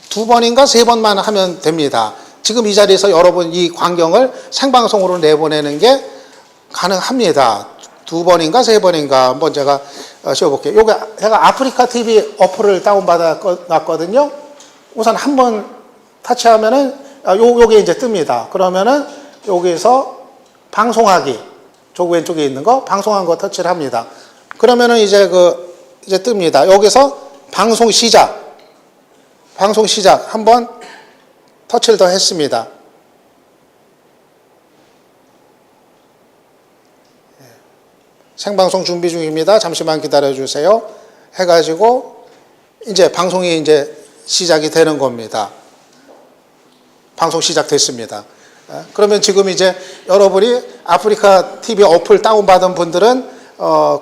2번인가 3번만 하면 됩니다. 지금 이 자리에서 여러분 이 광경을 생방송으로 내보내는 게 가능합니다. 2번인가 3번인가 한번 제가 씌워볼게요. 요게 제가 아프리카 TV 어플을 다운받아 놨거든요. 우선 한번 터치하면은 요게 이제 뜹니다. 그러면은 여기서 방송하기, 저 왼쪽에 있는 거 방송한 거 터치를 합니다. 그러면은 이제 이제 뜹니다. 여기서 방송 시작 한번 터치를 더 했습니다. 생방송 준비 중입니다. 잠시만 기다려 주세요. 해가지고 이제 방송이 이제 시작이 되는 겁니다. 방송 시작됐습니다. 그러면 지금 이제 여러분이 아프리카 TV 어플 다운받은 분들은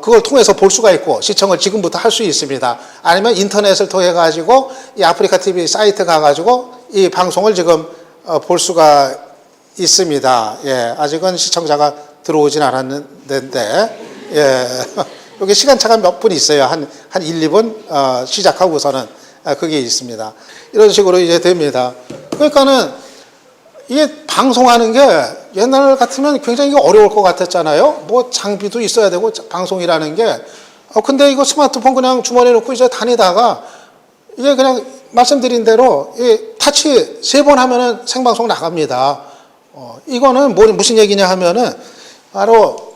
그걸 통해서 볼 수가 있고 시청을 지금부터 할 수 있습니다. 아니면 인터넷을 통해 가지고 이 아프리카 TV 사이트 가가지고 이 방송을 지금 볼 수가 있습니다. 예, 아직은 시청자가 들어오진 않았는데, 예, 여기 시간차가 몇 분 있어요. 한 1, 2분 시작하고서는 그게 있습니다. 이런 식으로 이제 됩니다. 그러니까는 이게 방송하는 게 옛날 같으면 굉장히 어려울 것 같았잖아요. 뭐 장비도 있어야 되고 방송이라는 게. 근데 이거 스마트폰 그냥 주머니에 놓고 이제 다니다가 이게 그냥 말씀드린 대로 이 타치 3번 하면은 생방송 나갑니다. 이거는 무슨 얘기냐 하면은 바로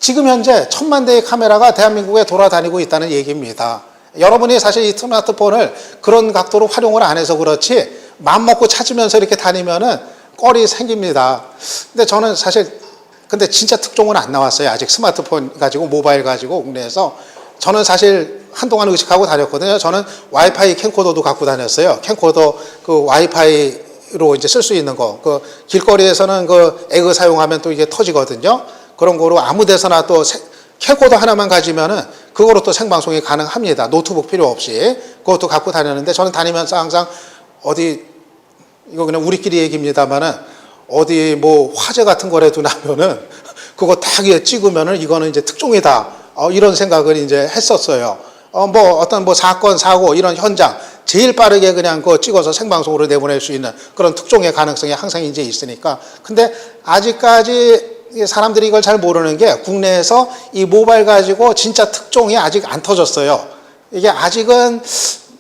지금 현재 1000만 대의 카메라가 대한민국에 돌아다니고 있다는 얘기입니다. 여러분이 사실 이 스마트폰을 그런 각도로 활용을 안 해서 그렇지 마음 먹고 찾으면서 이렇게 다니면은 꼴이 생깁니다. 근데 저는 사실 근데 진짜 특종은 안 나왔어요. 아직 스마트폰 가지고 모바일 가지고 국내에서. 저는 사실 한동안 의식하고 다녔거든요. 저는 와이파이 캠코더도 갖고 다녔어요. 캠코더 그 와이파이로 이제 쓸 수 있는 거. 그 길거리에서는 그 에그 사용하면 또 이게 터지거든요. 그런 거로 아무 데서나 또 캠코더 하나만 가지면은 그거로 또 생방송이 가능합니다. 노트북 필요 없이. 그것도 갖고 다녔는데 저는 다니면서 항상 이거 그냥 우리끼리 얘기입니다만은 어디 뭐 화재 같은 거라도 나면은 그거 딱 찍으면은 이거는 이제 특종이다. 이런 생각을 이제 했었어요. 뭐 어떤 뭐 사건, 사고 이런 현장 제일 빠르게 그냥 그거 찍어서 생방송으로 내보낼 수 있는 그런 특종의 가능성이 항상 이제 있으니까. 근데 아직까지 사람들이 이걸 잘 모르는 게 국내에서 이 모바일 가지고 진짜 특종이 아직 안 터졌어요. 이게 아직은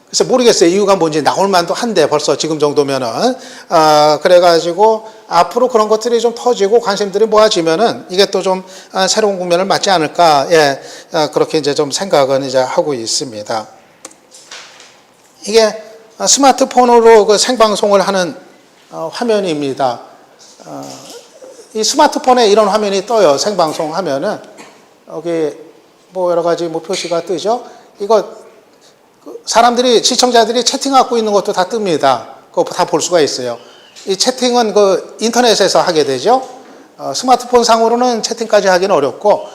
그래서 모르겠어요. 이유가 뭔지 나올 만도 한데 벌써 지금 정도면은. 그래가지고 앞으로 그런 것들이 좀 터지고 관심들이 모아지면은 이게 또 좀 새로운 국면을 맞지 않을까. 예, 그렇게 이제 좀 생각은 이제 하고 있습니다. 이게 스마트폰으로 그 생방송을 하는 화면입니다. 이 스마트폰에 이런 화면이 떠요. 생방송 하면은. 여기 뭐 여러 가지 뭐 표시가 뜨죠. 이거 사람들이, 시청자들이 채팅하고 있는 것도 다 뜹니다. 그거 다 볼 수가 있어요. 이 채팅은 그 인터넷에서 하게 되죠. 스마트폰 상으로는 채팅까지 하기는 어렵고,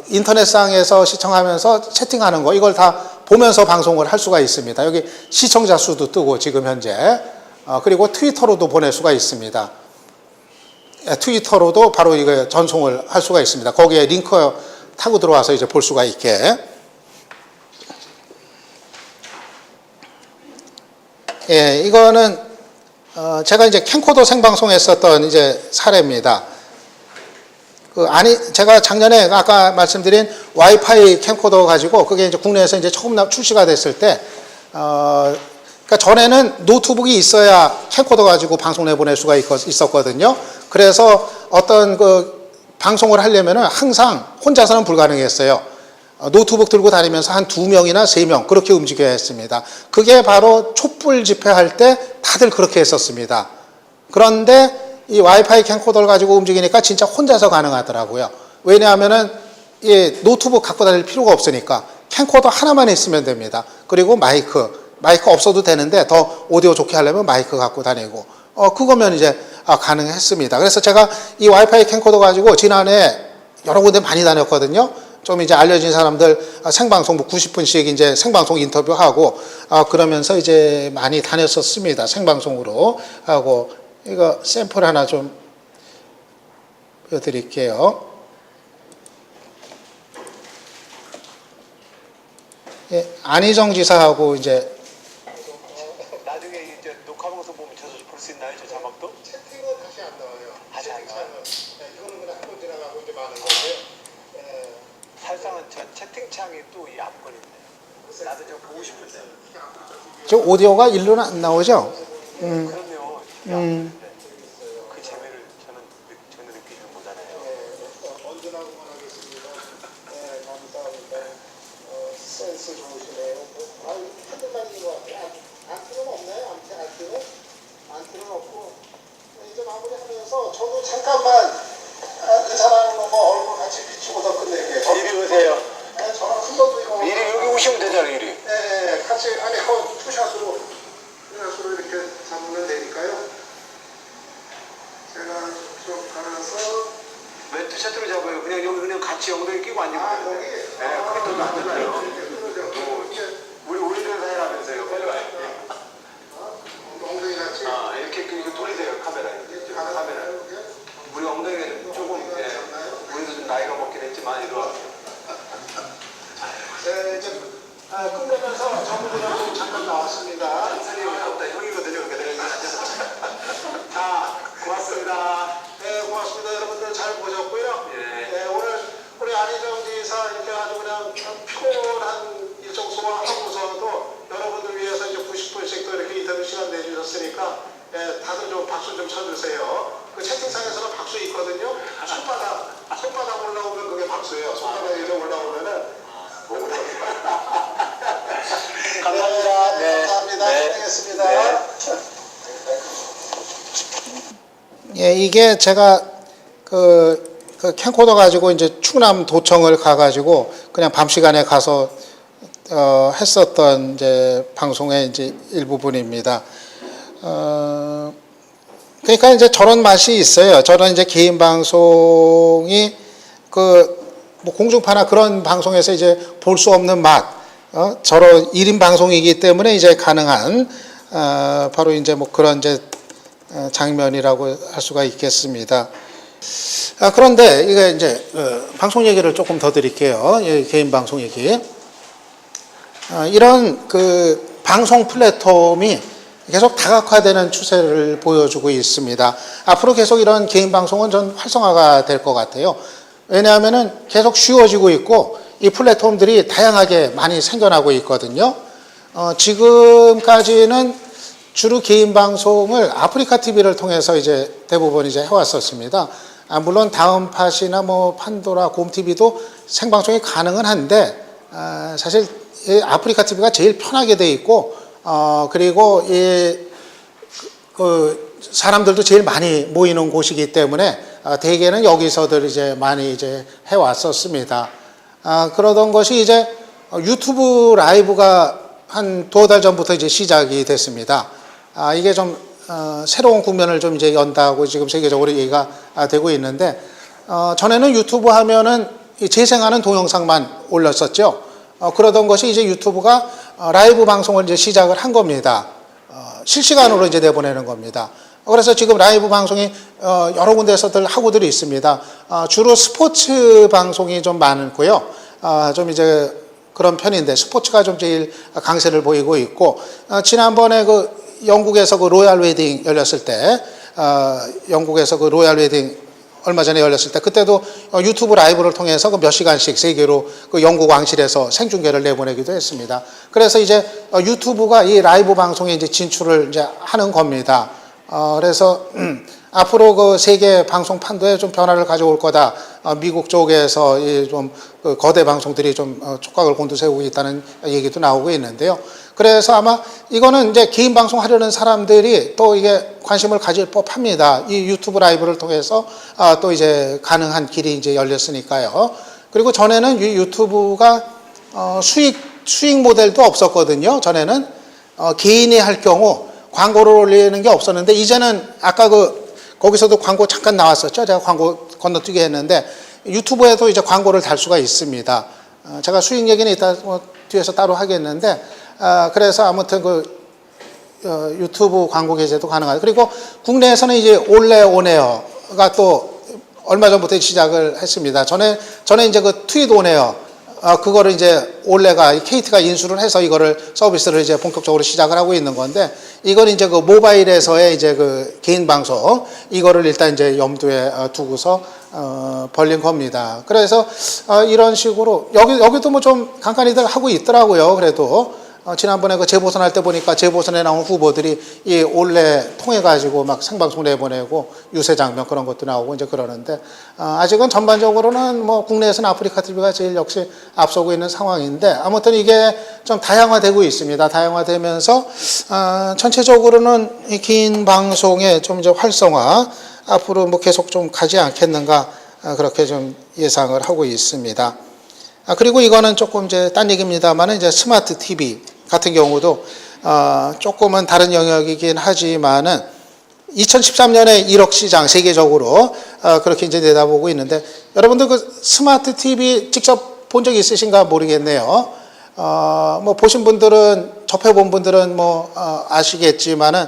인터넷상에서 시청하면서 채팅하는 거, 이걸 다 보면서 방송을 할 수가 있습니다. 여기 시청자 수도 뜨고, 지금 현재. 그리고 트위터로도 보낼 수가 있습니다. 트위터로도 바로 이거 전송을 할 수가 있습니다. 거기에 링크 타고 들어와서 이제 볼 수가 있게. 예, 이거는 제가 이제 캠코더 생방송 했었던 이제 사례입니다. 제가 작년에 아까 말씀드린 와이파이 캠코더 가지고 그게 이제 국내에서 이제 처음 출시가 됐을 때, 그러니까 전에는 노트북이 있어야 캠코더 가지고 방송 내보낼 수가 있었거든요. 그래서 어떤 그 방송을 하려면은 항상 혼자서는 불가능했어요. 노트북 들고 다니면서 한 2명이나 3명 그렇게 움직여야 했습니다. 그게 바로 촛불 집회할 때 다들 그렇게 했었습니다. 그런데 이 와이파이 캠코더를 가지고 움직이니까 진짜 혼자서 가능하더라고요. 왜냐하면은 이 노트북 갖고 다닐 필요가 없으니까 캠코더 하나만 있으면 됩니다. 그리고 마이크 없어도 되는데 더 오디오 좋게 하려면 마이크 갖고 다니고 그거면 이제 가능했습니다. 그래서 제가 이 와이파이 캠코더 가지고 지난해 여러 군데 많이 다녔거든요. 좀 이제 알려진 사람들 생방송 90분씩 이제 생방송 인터뷰하고 그러면서 이제 많이 다녔었습니다. 생방송으로 하고. 이거 샘플 하나 좀 보여드릴게요. 예, 안희정 지사하고 이제 나중에 이제 녹화 방송 보면 저 볼 수 있나요? 저 자막도? 채팅은 다시 안 나와요. 다시 안 나와요? 이거는 그냥 한번 지나가고 이제 많은 거고요. 사실상은 저 채팅창이 또 이 앞거리인데 나도 저 보고 싶은데 저 오디오가 일로는 안 나오죠? 그럼요 그 재미를 저는 전혀 느끼지 못하네요. 언제나 응원하겠습니다. 네, 감사합니다. 센스 좋으시네요. 한글만 있는 것 같아요. 안티는 없나요? 안티는? 안티는 없고. 이제 마무리하면서 저도 잠깐만 그 사람 얼굴 같이 비추고 더 끝낼게요. 이리 오세요. 네, 저랑 한 번도 이거. 이리 여기 오시면 되잖아요. 이리. 네, 같이 아니 투샷으로 이렇게 잡으면 되니까요. 제가 좀 갈아서. 왜 투샷으로 잡아요? 그냥 여기 그냥 같이 엉덩이 끼고 앉으면 되는데. 여기. 네, 그게 더 낫잖아요. 우리 우리들 사이라면서요. 빨리 와요. 엉덩이 같이. 아 이렇게 이거 돌리세요 카메라. 카메라. 우리 엉덩이가 조금 우리도 좀 나이가 먹긴 했지만 이리 와. 네, 이제 끝내면서 전부들하고 잠깐 나왔습니다. 선생님이 없다 형이거든요. 그러니까 내가 앉아서. 자 고맙습니다. 네, 고맙습니다. 여러분들 잘 보셨고요. 예. 네, 오늘 우리 안희정 지사 이렇게 아주 그냥 피곤한 일정 소화하고서도 여러분들 위해서 이제 90분씩 또 이렇게 인터뷰 시간 내주셨으니까 다들 좀 박수 좀 쳐주세요. 그 채팅창에서는 박수 있거든요. 손바닥 올라오면 그게 박수예요. 손바닥 이렇게 올라오면은 감사합니다. 네, 감사합니다. 네. 고생했습니다. 네. 예, 이게 제가 그 캠코더 가지고 이제 충남 도청을 가가지고 그냥 밤 시간에 가서 했었던 이제 방송의 이제 일부분입니다. 그러니까 이제 저런 맛이 있어요. 저런 이제 개인 방송이 뭐 공중파나 그런 방송에서 이제 볼 수 없는 맛, 저런 1인 방송이기 때문에 이제 가능한 바로 이제 뭐 그런 이제 장면이라고 할 수가 있겠습니다. 그런데 이게 이제 방송 얘기를 조금 더 드릴게요. 개인 방송 얘기. 이런 그 방송 플랫폼이 계속 다각화되는 추세를 보여주고 있습니다. 앞으로 계속 이런 개인 방송은 전 활성화가 될 것 같아요. 왜냐하면은 계속 쉬워지고 있고 이 플랫폼들이 다양하게 많이 생겨나고 있거든요. 지금까지는 주로 개인 방송을 아프리카 TV를 통해서 이제 대부분 이제 해왔었습니다. 물론 다음팟이나 뭐 판도라, 곰TV도 생방송이 가능은 한데 사실 아프리카 TV가 제일 편하게 돼 있고 그리고 그 사람들도 제일 많이 모이는 곳이기 때문에 대개는 여기서들 이제 많이 이제 해왔었습니다. 그러던 것이 이제 유튜브 라이브가 한 2달 전부터 이제 시작이 됐습니다. 이게 좀 새로운 국면을 좀 이제 연다고 지금 세계적으로 얘기가 되고 있는데 전에는 유튜브 하면은 재생하는 동영상만 올렸었죠. 그러던 것이 이제 유튜브가 라이브 방송을 이제 시작을 한 겁니다. 실시간으로 이제 내보내는 겁니다. 그래서 지금 라이브 방송이 여러 군데에서들 하고들이 있습니다. 주로 스포츠 방송이 좀 많고요. 좀 이제 그런 편인데 스포츠가 좀 제일 강세를 보이고 있고 지난번에 그 영국에서 그 로얄 웨딩 열렸을 때 영국에서 그 로얄 웨딩 얼마 전에 열렸을 때 그때도 유튜브 라이브를 통해서 그 몇 시간씩 세계로 그 영국 왕실에서 생중계를 내보내기도 했습니다. 그래서 이제 유튜브가 이 라이브 방송에 이제 진출을 이제 하는 겁니다. 그래서 앞으로 그 세계 방송 판도에 좀 변화를 가져올 거다. 미국 쪽에서 좀 그 거대 방송들이 좀 촉각을 곤두세우고 있다는 얘기도 나오고 있는데요. 그래서 아마 이거는 이제 개인 방송 하려는 사람들이 또 이게 관심을 가질 법합니다. 이 유튜브 라이브를 통해서 또 이제 가능한 길이 이제 열렸으니까요. 그리고 전에는 이 유튜브가 수익 모델도 없었거든요. 전에는 개인이 할 경우 광고를 올리는 게 없었는데 이제는 아까 거기서도 광고 잠깐 나왔었죠. 제가 광고 건너뛰게 했는데 유튜브에도 이제 광고를 달 수가 있습니다. 제가 수익 얘기는 이따 뒤에서 따로 하겠는데 그래서 아무튼 유튜브 광고 게재도 가능하고 그리고 국내에서는 이제 올레 온에어가 또 얼마 전부터 시작을 했습니다. 전에 이제 그 트윗 온에어 그거를 이제 올레가 KT가 인수를 해서 이거를 서비스를 이제 본격적으로 시작을 하고 있는 건데, 이건 이제 그 모바일에서의 이제 그 개인 방송 이거를 일단 이제 염두에 두고서 벌린 겁니다. 그래서 이런 식으로 여기도 뭐 좀 간간히들 하고 있더라고요. 그래도 지난번에 그 재보선할 때 보니까 재보선에 나온 후보들이 이 올레 통해 가지고 막 생방송 내보내고 유세 장면 그런 것도 나오고 이제 그러는데, 아직은 전반적으로는 뭐 국내에서는 아프리카 TV가 제일 역시 앞서고 있는 상황인데, 아무튼 이게 좀 다양화되고 있습니다. 다양화되면서 전체적으로는 이 긴 방송의 좀 이제 활성화 앞으로 뭐 계속 좀 가지 않겠는가, 그렇게 좀 예상을 하고 있습니다. 그리고 이거는 조금 이제 딴 얘기입니다만, 이제 스마트 TV 같은 경우도 조금은 다른 영역이긴 하지만은 2013년에 1억 시장 세계적으로 그렇게 이제 내다보고 있는데, 여러분들 그 스마트 TV 직접 본 적 있으신가 모르겠네요. 뭐 보신 분들은, 접해본 분들은 뭐 아시겠지만은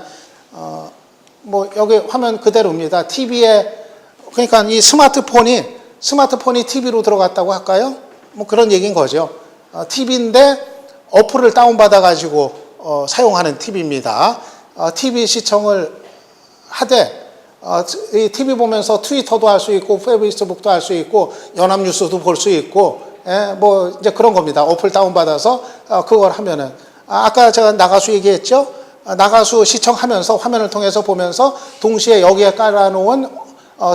뭐 여기 화면 그대로입니다. TV에, 그러니까 이 스마트폰이 TV로 들어갔다고 할까요? 뭐 그런 얘기인 거죠. TV인데 어플을 다운받아 가지고 사용하는 TV입니다. TV 시청을 하되 이 TV 보면서 트위터도 할 수 있고 페이스북도 할 수 있고 연합뉴스도 볼 수 있고, 뭐 이제 그런 겁니다. 어플 다운받아서 그걸 하면은, 아까 제가 나가수 얘기했죠. 나가수 시청하면서 화면을 통해서 보면서 동시에 여기에 깔아놓은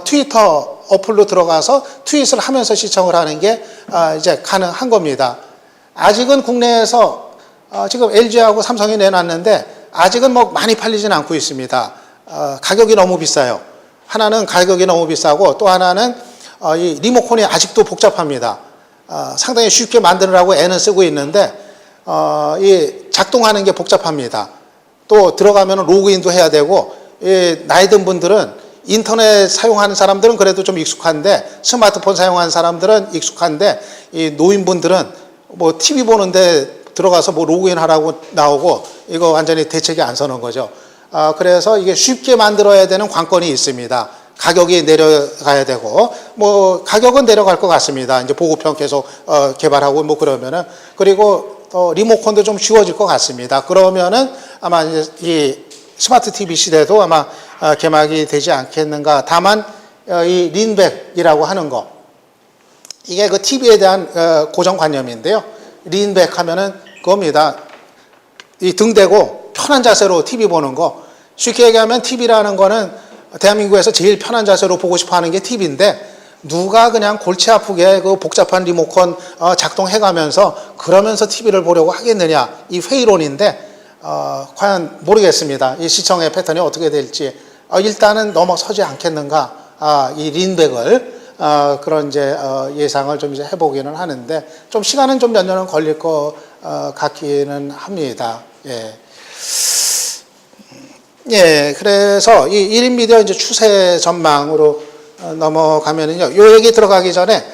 트위터 어플로 들어가서 트윗을 하면서 시청을 하는 게 이제 가능한 겁니다. 아직은 국내에서 지금 LG하고 삼성이 내놨는데 아직은 뭐 많이 팔리진 않고 있습니다. 가격이 너무 비싸요. 하나는 가격이 너무 비싸고, 또 하나는 이 리모컨이 아직도 복잡합니다. 상당히 쉽게 만드느라고 애는 쓰고 있는데 이 작동하는 게 복잡합니다. 또 들어가면 로그인도 해야 되고, 나이 든 분들은 인터넷 사용하는 사람들은 그래도 좀 익숙한데, 스마트폰 사용하는 사람들은 익숙한데, 이 노인분들은 뭐 TV 보는데 들어가서 뭐 로그인 하라고 나오고, 이거 완전히 대책이 안 서는 거죠. 그래서 이게 쉽게 만들어야 되는 관건이 있습니다. 가격이 내려가야 되고, 뭐 가격은 내려갈 것 같습니다. 이제 보급형 계속 개발하고 뭐 그러면은, 그리고 리모컨도 좀 쉬워질 것 같습니다. 그러면은 아마 이제 이 스마트 TV 시대도 아마 개막이 되지 않겠는가. 다만 이 린백이라고 하는 거, 이게 그 TV에 대한 고정관념인데요. 린백 하면은 그겁니다. 이 등 대고 편한 자세로 TV 보는 거. 쉽게 얘기하면 TV라는 거는 대한민국에서 제일 편한 자세로 보고 싶어 하는 게 TV인데, 누가 그냥 골치 아프게 그 복잡한 리모컨 작동해가면서 그러면서 TV를 보려고 하겠느냐, 이 회의론인데, 과연 모르겠습니다. 이 시청의 패턴이 어떻게 될지. 일단은 넘어서지 않겠는가, 이 린백을 그런 이제 예상을 좀 이제 해보기는 하는데, 좀 시간은 좀 몇 년은 걸릴 것 같기는 합니다. 예, 그래서 이 1인 미디어 이제 추세 전망으로 넘어가면은요, 요 얘기 들어가기 전에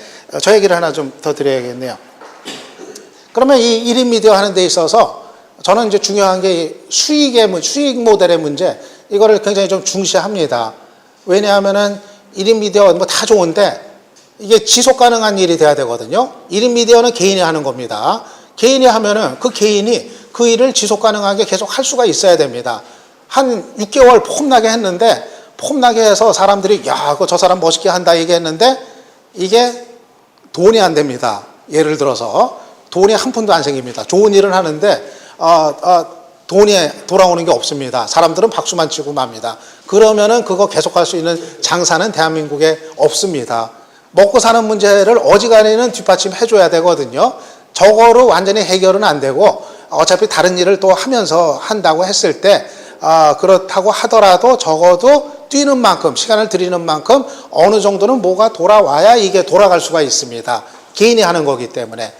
저 얘기를 하나 좀 더 드려야겠네요. 그러면 이 1인 미디어 하는 데 있어서 저는 이제 중요한 게 수익 모델의 문제, 이거를 굉장히 좀 중시합니다. 왜냐하면은 1인 미디어 뭐 다 좋은데 이게 지속 가능한 일이 돼야 되거든요. 1인 미디어는 개인이 하는 겁니다. 개인이 하면은 그 개인이 그 일을 지속 가능하게 계속 할 수가 있어야 됩니다. 한 6개월 폼나게 했는데, 폼나게 해서 사람들이 야, 저 사람 멋있게 한다 얘기했는데 이게 돈이 안 됩니다. 예를 들어서 돈이 한 푼도 안 생깁니다. 좋은 일을 하는데 돈이 돌아오는 게 없습니다. 사람들은 박수만 치고 맙니다. 그러면은 그거 계속할 수 있는 장사는 대한민국에 없습니다. 먹고 사는 문제를 어지간히는 뒷받침해줘야 되거든요. 저거로 완전히 해결은 안 되고, 어차피 다른 일을 또 하면서 한다고 했을 때, 그렇다고 하더라도 적어도 뛰는 만큼, 시간을 들이는 만큼 어느 정도는 뭐가 돌아와야 이게 돌아갈 수가 있습니다. 개인이 하는 거기 때문에.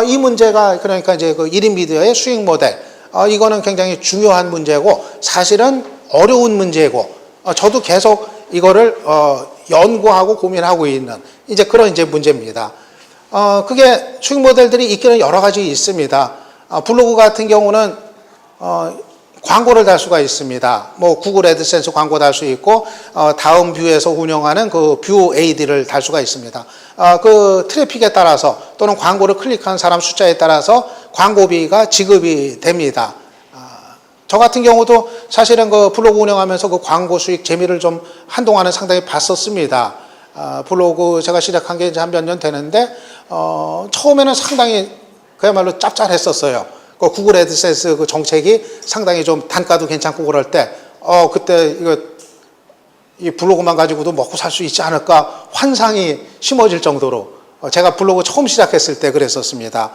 이 문제가, 그러니까 이제 그 1인 미디어의 수익 모델, 이거는 굉장히 중요한 문제고, 사실은 어려운 문제고, 저도 계속 이거를 연구하고 고민하고 있는 이제 그런 이제 문제입니다. 그게 수익 모델들이 있기는 여러 가지 있습니다. 블로그 같은 경우는 광고를 달 수가 있습니다. 뭐 구글 애드센스 광고 달 수 있고 다음 뷰에서 운영하는 그 뷰 AD를 달 수가 있습니다. 그 트래픽에 따라서 또는 광고를 클릭한 사람 숫자에 따라서 광고비가 지급이 됩니다. 저 같은 경우도 사실은 그 블로그 운영하면서 그 광고 수익 재미를 좀 한동안은 상당히 봤었습니다. 블로그 제가 시작한 게 이제 한 몇 년 되는데 처음에는 상당히 그야말로 짭짤했었어요. 그 구글 애드센스 그 정책이 상당히 좀 단가도 괜찮고 그럴 때 그때 이 블로그만 가지고도 먹고 살 수 있지 않을까 환상이 심어질 정도로 제가 블로그 처음 시작했을 때 그랬었습니다.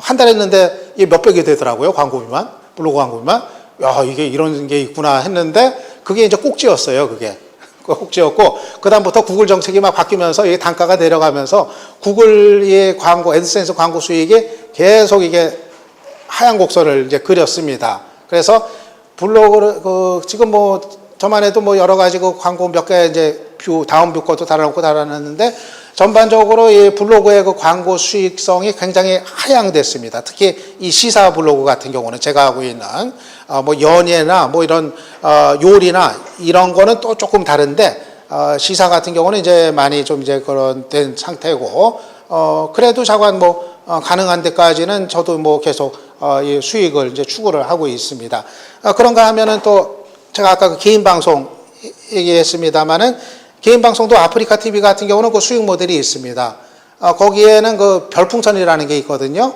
한 달 했는데 이게 몇백이 되더라고요. 광고비만, 블로그 광고비만. 야, 이게 이런 게 있구나 했는데 그게 이제 꼭지였어요. 그게 꼭지였고 그다음부터 구글 정책이 막 바뀌면서 이게 단가가 내려가면서 구글의 광고 애드센스 광고 수익이 계속 이게 하얀 곡선을 이제 그렸습니다. 그래서 블로그를 지금 뭐 저만 해도 뭐 여러 가지 그 광고 몇 개 이제 다음 뷰 것도 달아놓고 달아놨는데 전반적으로 이 블로그의 그 광고 수익성이 굉장히 하향됐습니다. 특히 이 시사 블로그 같은 경우는 제가 하고 있는 뭐 연예나 뭐 이런 요리나 이런 거는 또 조금 다른데 시사 같은 경우는 이제 많이 좀 이제 그런 된 상태고 그래도 자관 뭐 가능한 데까지는 저도 뭐 계속 이 수익을 이제 추구를 하고 있습니다. 그런가 하면은 또 제가 아까 그 개인 방송 얘기했습니다만은 개인 방송도 아프리카 TV 같은 경우는 그 수익 모델이 있습니다. 거기에는 그 별풍선이라는 게 있거든요.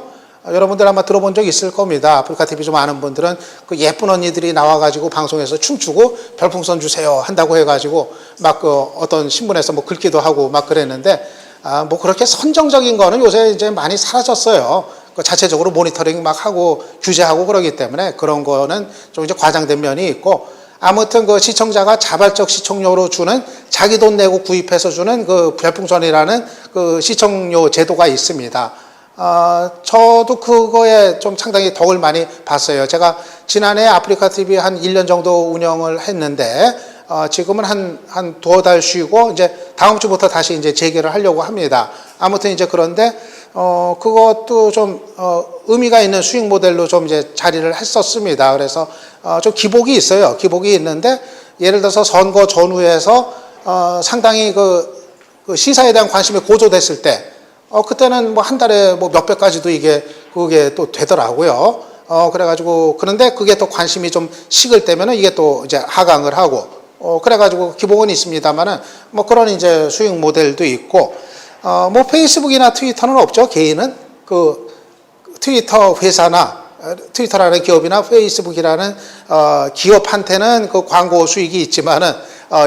여러분들 아마 들어본 적 있을 겁니다. 아프리카 TV 좀 아는 분들은 그 예쁜 언니들이 나와가지고 방송에서 춤추고 별풍선 주세요 한다고 해가지고 막 그 어떤 신문에서 뭐 긁기도 하고 막 그랬는데 뭐 그렇게 선정적인 거는 요새 이제 많이 사라졌어요. 그 자체적으로 모니터링 막 하고 규제하고 그러기 때문에 그런 거는 좀 이제 과장된 면이 있고 아무튼 그 시청자가 자발적 시청료로 주는 자기 돈 내고 구입해서 주는 그 별풍선이라는 그 시청료 제도가 있습니다. 저도 그거에 좀 상당히 덕을 많이 봤어요. 제가 지난해 아프리카 TV 한 1년 정도 운영을 했는데 지금은 한 두어 달 쉬고 이제 다음 주부터 다시 이제 재개를 하려고 합니다. 아무튼 이제 그런데 그것도 좀 의미가 있는 수익 모델로 좀 이제 자리를 했었습니다. 그래서 좀 기복이 있어요. 기복이 있는데 예를 들어서 선거 전후에서 상당히 그 시사에 대한 관심이 고조됐을 때 그때는 뭐 한 달에 뭐 몇백까지도 그게 또 되더라고요. 그래가지고 그런데 그게 또 관심이 좀 식을 때면은 이게 또 이제 하강을 하고 그래가지고 기복은 있습니다만은 뭐 그런 이제 수익 모델도 있고 뭐 페이스북이나 트위터는 없죠. 개인은 그 트위터 회사나 트위터라는 기업이나 페이스북이라는 기업한테는 그 광고 수익이 있지만은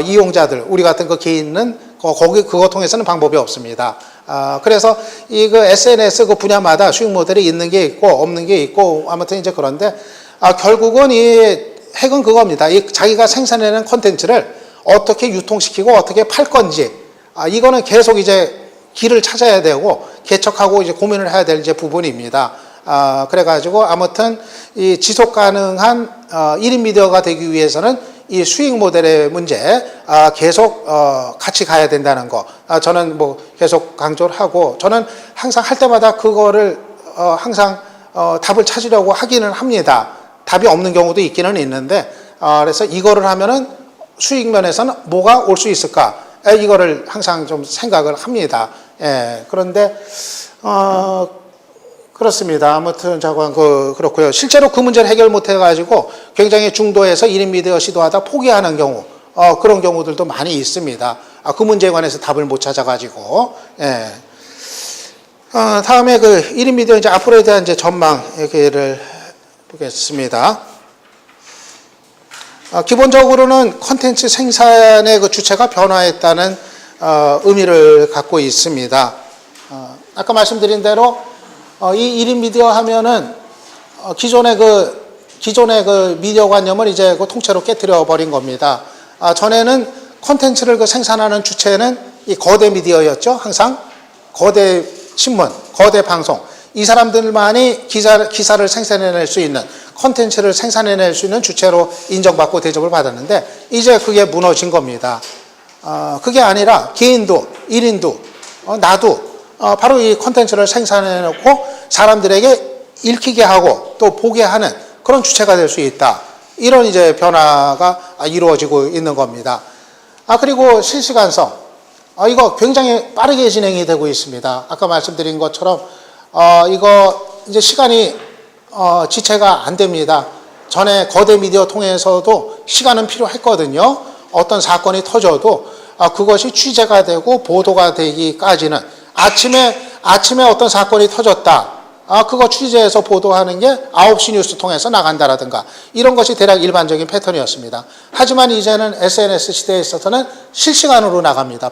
이용자들 우리 같은 그 개인은 그거 통해서는 방법이 없습니다. 그래서 이 그 SNS 그 분야마다 수익 모델이 있는 게 있고 없는 게 있고 아무튼 이제 그런데 결국은 이 핵은 그겁니다. 이 자기가 생산해낸 콘텐츠를 어떻게 유통시키고 어떻게 팔 건지 이거는 계속 이제 길을 찾아야 되고 개척하고 이제 고민을 해야 될 이제 부분입니다. 그래가지고 아무튼 이 지속 가능한 1인 미디어가 되기 위해서는 이 수익 모델의 문제 계속 같이 가야 된다는 거 저는 뭐 계속 강조를 하고 저는 항상 할 때마다 그거를 항상 답을 찾으려고 하기는 합니다. 답이 없는 경우도 있기는 있는데 그래서 이거를 하면은 수익 면에서는 뭐가 올 수 있을까 이거를 항상 좀 생각을 합니다. 예, 그런데 그렇습니다. 아무튼 그렇고요. 실제로 그 문제를 해결 못 해가지고 굉장히 중도에서 1인 미디어 시도하다 포기하는 경우 그런 경우들도 많이 있습니다. 그 문제에 관해서 답을 못 찾아가지고 예. 다음에 그 1인 미디어 이제 앞으로에 대한 이제 전망 얘기를 보겠습니다. 기본적으로는 콘텐츠 생산의 그 주체가 변화했다는 의미를 갖고 있습니다. 아까 말씀드린 대로 이 1인 미디어 하면은 기존의 그 미디어 관념을 이제 그 통째로 깨뜨려 버린 겁니다. 전에는 콘텐츠를 그 생산하는 주체는 이 거대 미디어였죠. 항상 거대 신문, 거대 방송. 이 사람들만이 기사를 생산해낼 수 있는 콘텐츠를 생산해낼 수 있는 주체로 인정받고 대접을 받았는데 이제 그게 무너진 겁니다. 그게 아니라 개인도 1인도 나도 바로 이 콘텐츠를 생산해놓고 사람들에게 읽히게 하고 또 보게 하는 그런 주체가 될 수 있다. 이런 이제 변화가 이루어지고 있는 겁니다. 그리고 실시간성. 이거 굉장히 빠르게 진행이 되고 있습니다. 아까 말씀드린 것처럼, 이거 이제 시간이, 지체가 안 됩니다. 전에 거대 미디어 통해서도 시간은 필요했거든요. 어떤 사건이 터져도, 그것이 취재가 되고 보도가 되기까지는 아침에 어떤 사건이 터졌다. 그거 취재해서 보도하는 게 9시 뉴스 통해서 나간다라든가 이런 것이 대략 일반적인 패턴이었습니다. 하지만 이제는 SNS 시대에 있어서는 실시간으로 나갑니다.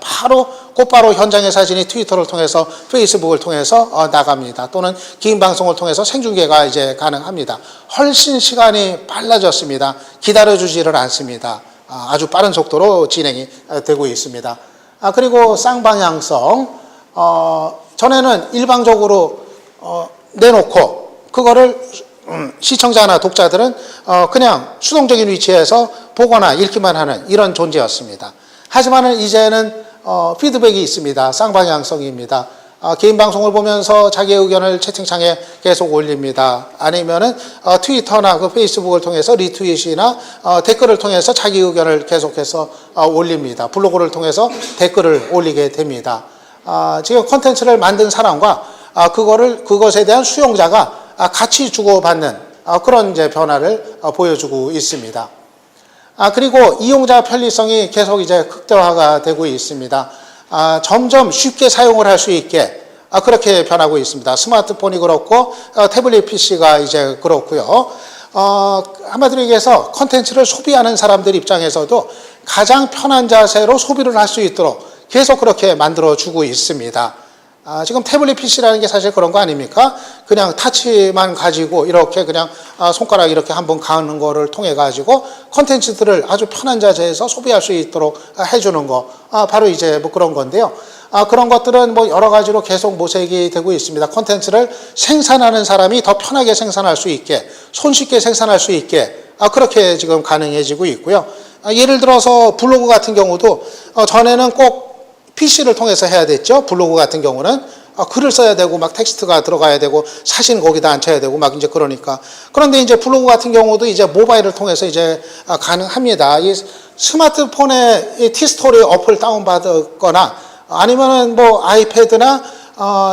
곧바로 현장의 사진이 트위터를 통해서 페이스북을 통해서 나갑니다. 또는 긴 방송을 통해서 생중계가 이제 가능합니다. 훨씬 시간이 빨라졌습니다. 기다려주지를 않습니다. 아주 빠른 속도로 진행이 되고 있습니다. 그리고 쌍방향성. 전에는 일방적으로 내놓고 그거를 시청자나 독자들은 그냥 수동적인 위치에서 보거나 읽기만 하는 이런 존재였습니다. 하지만 이제는 피드백이 있습니다. 쌍방향성입니다. 개인 방송을 보면서 자기 의견을 채팅창에 계속 올립니다. 아니면은 트위터나 그 페이스북을 통해서 리트윗이나 댓글을 통해서 자기 의견을 계속해서 올립니다. 블로그를 통해서 댓글을 올리게 됩니다. 지금 콘텐츠를 만든 사람과 그것에 대한 수용자가 같이 주고받는 그런 이제 변화를 보여주고 있습니다. 그리고 이용자 편리성이 계속 이제 극대화가 되고 있습니다. 점점 쉽게 사용을 할 수 있게 그렇게 변하고 있습니다. 스마트폰이 그렇고 태블릿 PC가 이제 그렇고요. 한마디로 얘기해서 콘텐츠를 소비하는 사람들 입장에서도 가장 편한 자세로 소비를 할 수 있도록 계속 그렇게 만들어주고 있습니다. 지금 태블릿 PC라는 게 사실 그런 거 아닙니까? 그냥 타치만 가지고 이렇게 그냥 손가락 이렇게 한번 가는 거를 통해 가지고 콘텐츠들을 아주 편한 자세에서 소비할 수 있도록 해주는 거. 바로 이제 뭐 그런 건데요. 그런 것들은 뭐 여러 가지로 계속 모색이 되고 있습니다. 콘텐츠를 생산하는 사람이 더 편하게 생산할 수 있게, 손쉽게 생산할 수 있게, 그렇게 지금 가능해지고 있고요. 예를 들어서 블로그 같은 경우도 전에는 꼭 PC를 통해서 해야 됐죠. 블로그 같은 경우는 글을 써야 되고 막 텍스트가 들어가야 되고 사진 거기다 앉혀야 되고 막 이제 그러니까. 그런데 이제 블로그 같은 경우도 이제 모바일을 통해서 이제 가능합니다. 이 스마트폰에 이 티스토리 어플 다운받거나 아니면은 뭐 아이패드나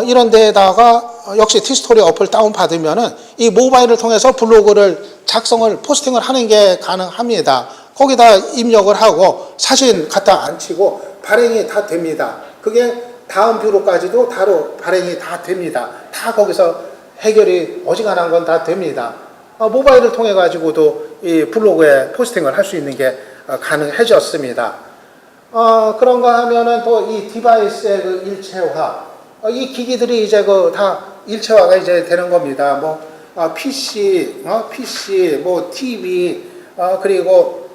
이런 데에다가 역시 티스토리 어플 다운받으면은 이 모바일을 통해서 블로그를 작성을 포스팅을 하는 게 가능합니다. 거기다 입력을 하고 사진 갖다 앉히고 발행이 다 됩니다. 그게 다음 뷰로까지도 바로 발행이 다 됩니다. 다 거기서 해결이 어지간한 건 다 됩니다. 모바일을 통해 가지고도 이 블로그에 포스팅을 할 수 있는 게 가능해졌습니다. 그런가 하면은 또 이 디바이스의 그 일체화, 이 기기들이 이제 그 다 일체화가 이제 되는 겁니다. 뭐 PC, 뭐 TV, 그리고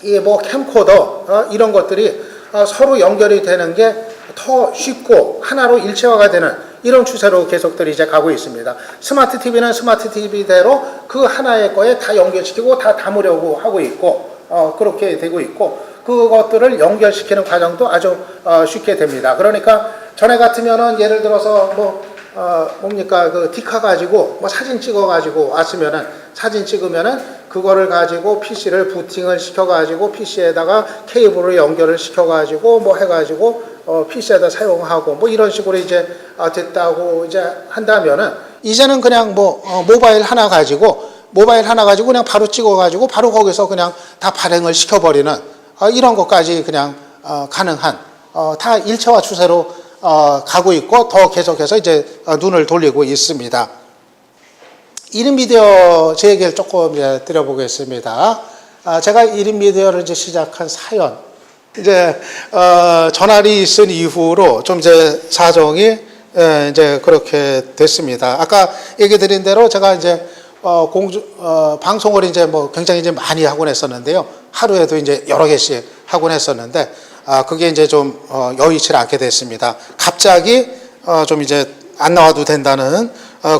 이 뭐 캠코더 이런 것들이 서로 연결이 되는 게 더 쉽고 하나로 일체화가 되는 이런 추세로 계속들이 이제 가고 있습니다. 스마트 TV는 스마트 TV대로 그 하나의 거에 다 연결시키고 다 담으려고 하고 있고 그렇게 되고 있고 그것들을 연결시키는 과정도 아주 쉽게 됩니다. 그러니까 전에 같으면은 예를 들어서 뭡니까 그 디카 가지고 뭐 사진 찍어 가지고 왔으면은 사진 찍으면은 그거를 가지고 PC를 부팅을 시켜 가지고 PC에다가 케이블을 연결을 시켜 가지고 뭐 해 가지고 PC에다 사용하고 뭐 이런 식으로 이제 됐다고 이제 한다면은 이제는 그냥 모바일 하나 가지고 그냥 바로 찍어 가지고 바로 거기서 그냥 다 발행을 시켜 버리는 이런 것까지 그냥 가능한 다 일체화 추세로 가고 있고 더 계속해서 이제 눈을 돌리고 있습니다. 1인 미디어 제 얘기를 조금 드려보겠습니다. 제가 1인 미디어를 이제 시작한 사연, 이제 전화리 있은 이후로 좀 이제 사정이 이제 그렇게 됐습니다. 아까 얘기 드린 대로 제가 이제 방송을 이제 굉장히 이제 많이 하곤 했었는데요. 하루에도 이제 여러 개씩 하곤 했었는데 그게 이제 좀 여의치 않게 됐습니다. 갑자기 좀 이제 안 나와도 된다는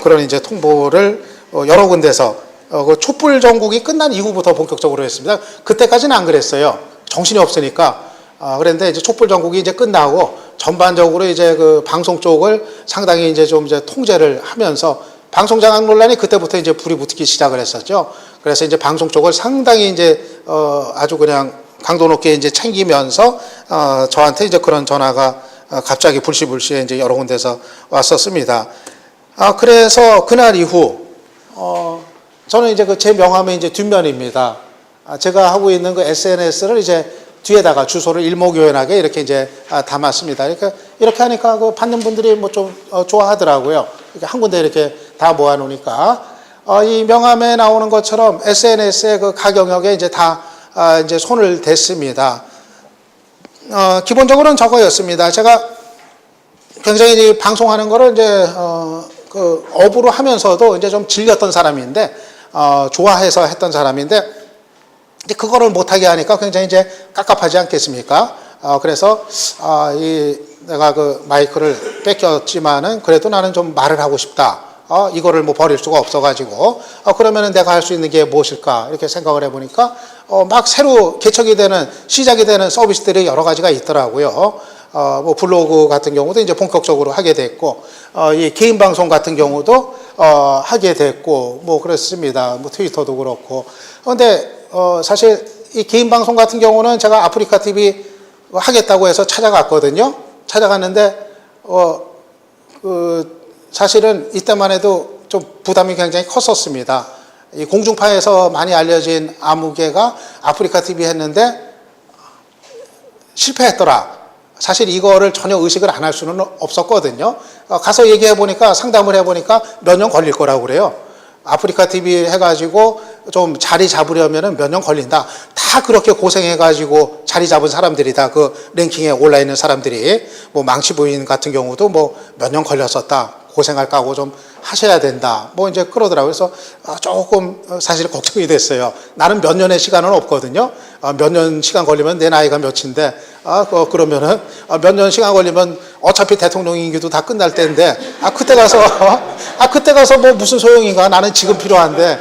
그런 이제 통보를 여러 군데서 그 촛불 전국이 끝난 이후부터 본격적으로 했습니다. 그때까지는 안 그랬어요. 정신이 없으니까. 그런데 이제 촛불 전국이 이제 끝나고 전반적으로 이제 그 방송 쪽을 상당히 이제 좀 이제 통제를 하면서 방송 장악 논란이 그때부터 이제 불이 붙기 시작을 했었죠. 그래서 이제 방송 쪽을 상당히 이제 아주 그냥 강도 높게 이제 챙기면서 저한테 이제 그런 전화가 갑자기 불시불시에 이제 여러 군데서 왔었습니다. 그래서 그날 이후 저는 이제 그 제 명함의 이제 뒷면입니다. 제가 하고 있는 그 SNS를 이제 뒤에다가 주소를 일목요연하게 이렇게 이제 담았습니다. 이렇게 하니까 그 받는 분들이 뭐 좀 좋아하더라고요. 이렇게 한 군데 이렇게 다 모아놓으니까 이 명함에 나오는 것처럼 SNS의 그 가경역에 이제 다 이제 손을 댔습니다. 기본적으로는 저거였습니다. 제가 굉장히 방송하는 거를 이제 그 업으로 하면서도 이제 좀 질렸던 사람인데 좋아해서 했던 사람인데 이제 그거를 못하게 하니까 굉장히 이제 깝깝하지 않겠습니까? 그래서 내가 그 마이크를 뺏겼지만은 그래도 나는 좀 말을 하고 싶다. 이거를 뭐 버릴 수가 없어가지고 그러면은 내가 할 수 있는 게 무엇일까 이렇게 생각을 해보니까 막 새로 개척이 되는 시작이 되는 서비스들이 여러 가지가 있더라고요. 뭐 블로그 같은 경우도 이제 본격적으로 하게 됐고 이 개인 방송 같은 경우도 하게 됐고 뭐 그렇습니다. 뭐 트위터도 그렇고. 그런데 사실 이 개인 방송 같은 경우는 제가 아프리카 TV 하겠다고 해서 찾아갔거든요. 찾아갔는데 사실은 이때만 해도 좀 부담이 굉장히 컸었습니다. 이 공중파에서 많이 알려진 아무개가 아프리카 TV 했는데 실패했더라. 사실 이거를 전혀 의식을 안 할 수는 없었거든요. 가서 얘기해 보니까 상담을 해 보니까 몇 년 걸릴 거라고 그래요. 아프리카 TV 해가지고 좀 자리 잡으려면 몇 년 걸린다. 다 그렇게 고생해가지고 자리 잡은 사람들이다. 그 랭킹에 올라 있는 사람들이 뭐 망치 부인 같은 경우도 뭐 몇 년 걸렸었다. 고생할 각오 좀 하셔야 된다. 뭐 이제 그러더라고요. 그래서 조금 사실 걱정이 됐어요. 나는 몇 년의 시간은 없거든요. 몇 년 시간 걸리면 내 나이가 몇인데, 그러면은 몇 년 시간 걸리면 어차피 대통령 임기도 다 끝날 때인데, 그때 가서 뭐 무슨 소용인가? 나는 지금 필요한데,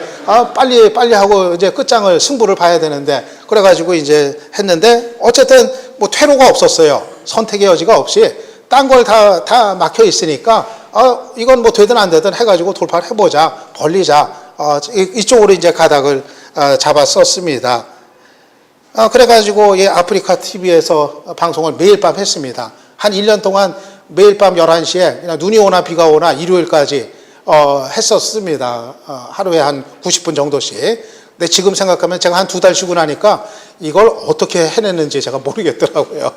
빨리 하고 이제 끝장을 승부를 봐야 되는데, 그래가지고 이제 했는데, 어쨌든 뭐 퇴로가 없었어요. 선택의 여지가 없이. 딴 걸 다 막혀 있으니까, 이건 뭐 되든 안 되든 해가지고 돌파를 해보자, 벌리자, 이쪽으로 이제 가닥을 잡았었습니다. 그래가지고 이 아프리카 TV에서 방송을 매일 밤 했습니다. 한 1년 동안 매일 밤 11시에 그냥 눈이 오나 비가 오나 일요일까지 했었습니다. 하루에 한 90분 정도씩. 근데 지금 생각하면 제가 한 2달 쉬고 나니까 이걸 어떻게 해냈는지 제가 모르겠더라고요.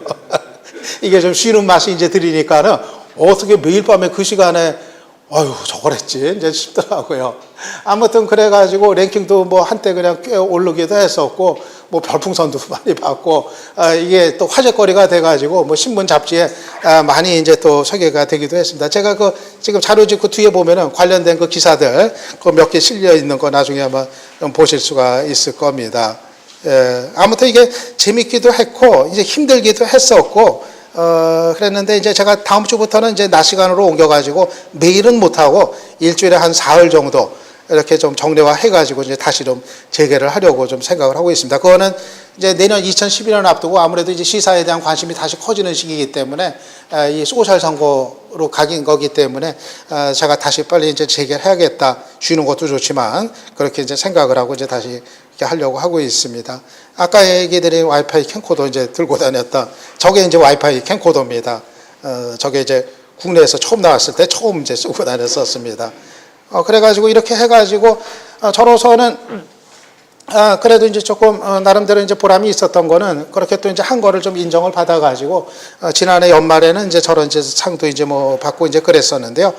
이게 좀 쉬는 맛이 이제 들으니까는 어떻게 매일 밤에 그 시간에 저걸 했지 이제 싶더라고요. 아무튼 그래가지고 랭킹도 뭐 한때 그냥 꽤 오르기도 했었고 뭐 별풍선도 많이 받고 이게 또 화제거리가 돼가지고 뭐 신문 잡지에 많이 이제 또 소개가 되기도 했습니다. 제가 그 지금 자료집 그 뒤에 보면은 관련된 그 기사들 그 몇 개 실려 있는 거 나중에 한번 좀 보실 수가 있을 겁니다. 아무튼 이게 재밌기도 했고 이제 힘들기도 했었고 그랬는데 이제 제가 다음 주부터는 이제 낮 시간으로 옮겨가지고 매일은 못하고 일주일에 한 4일 정도 이렇게 좀 정례화 해가지고 이제 다시 좀 재개를 하려고 좀 생각을 하고 있습니다. 그거는 이제 내년 2011년 앞두고 아무래도 이제 시사에 대한 관심이 다시 커지는 시기이기 때문에 이 소셜 선거로 가긴 거기 때문에 제가 다시 빨리 이제 재개를 해야겠다. 쉬는 것도 좋지만 그렇게 이제 생각을 하고 이제 다시 이렇게 하려고 하고 있습니다. 아까 얘기 드린 와이파이 캠코더 이제 들고 다녔던 저게 이제 와이파이 캠코더입니다. 저게 이제 국내에서 처음 나왔을 때 처음 이제 쓰고 다녔었습니다. 그래가지고 이렇게 해가지고 저로서는 그래도 이제 조금 나름대로 이제 보람이 있었던 거는 그렇게 또 이제 한 거를 좀 인정을 받아가지고 지난해 연말에는 이제 저런 이제 상도 이제 뭐 받고 이제 그랬었는데요.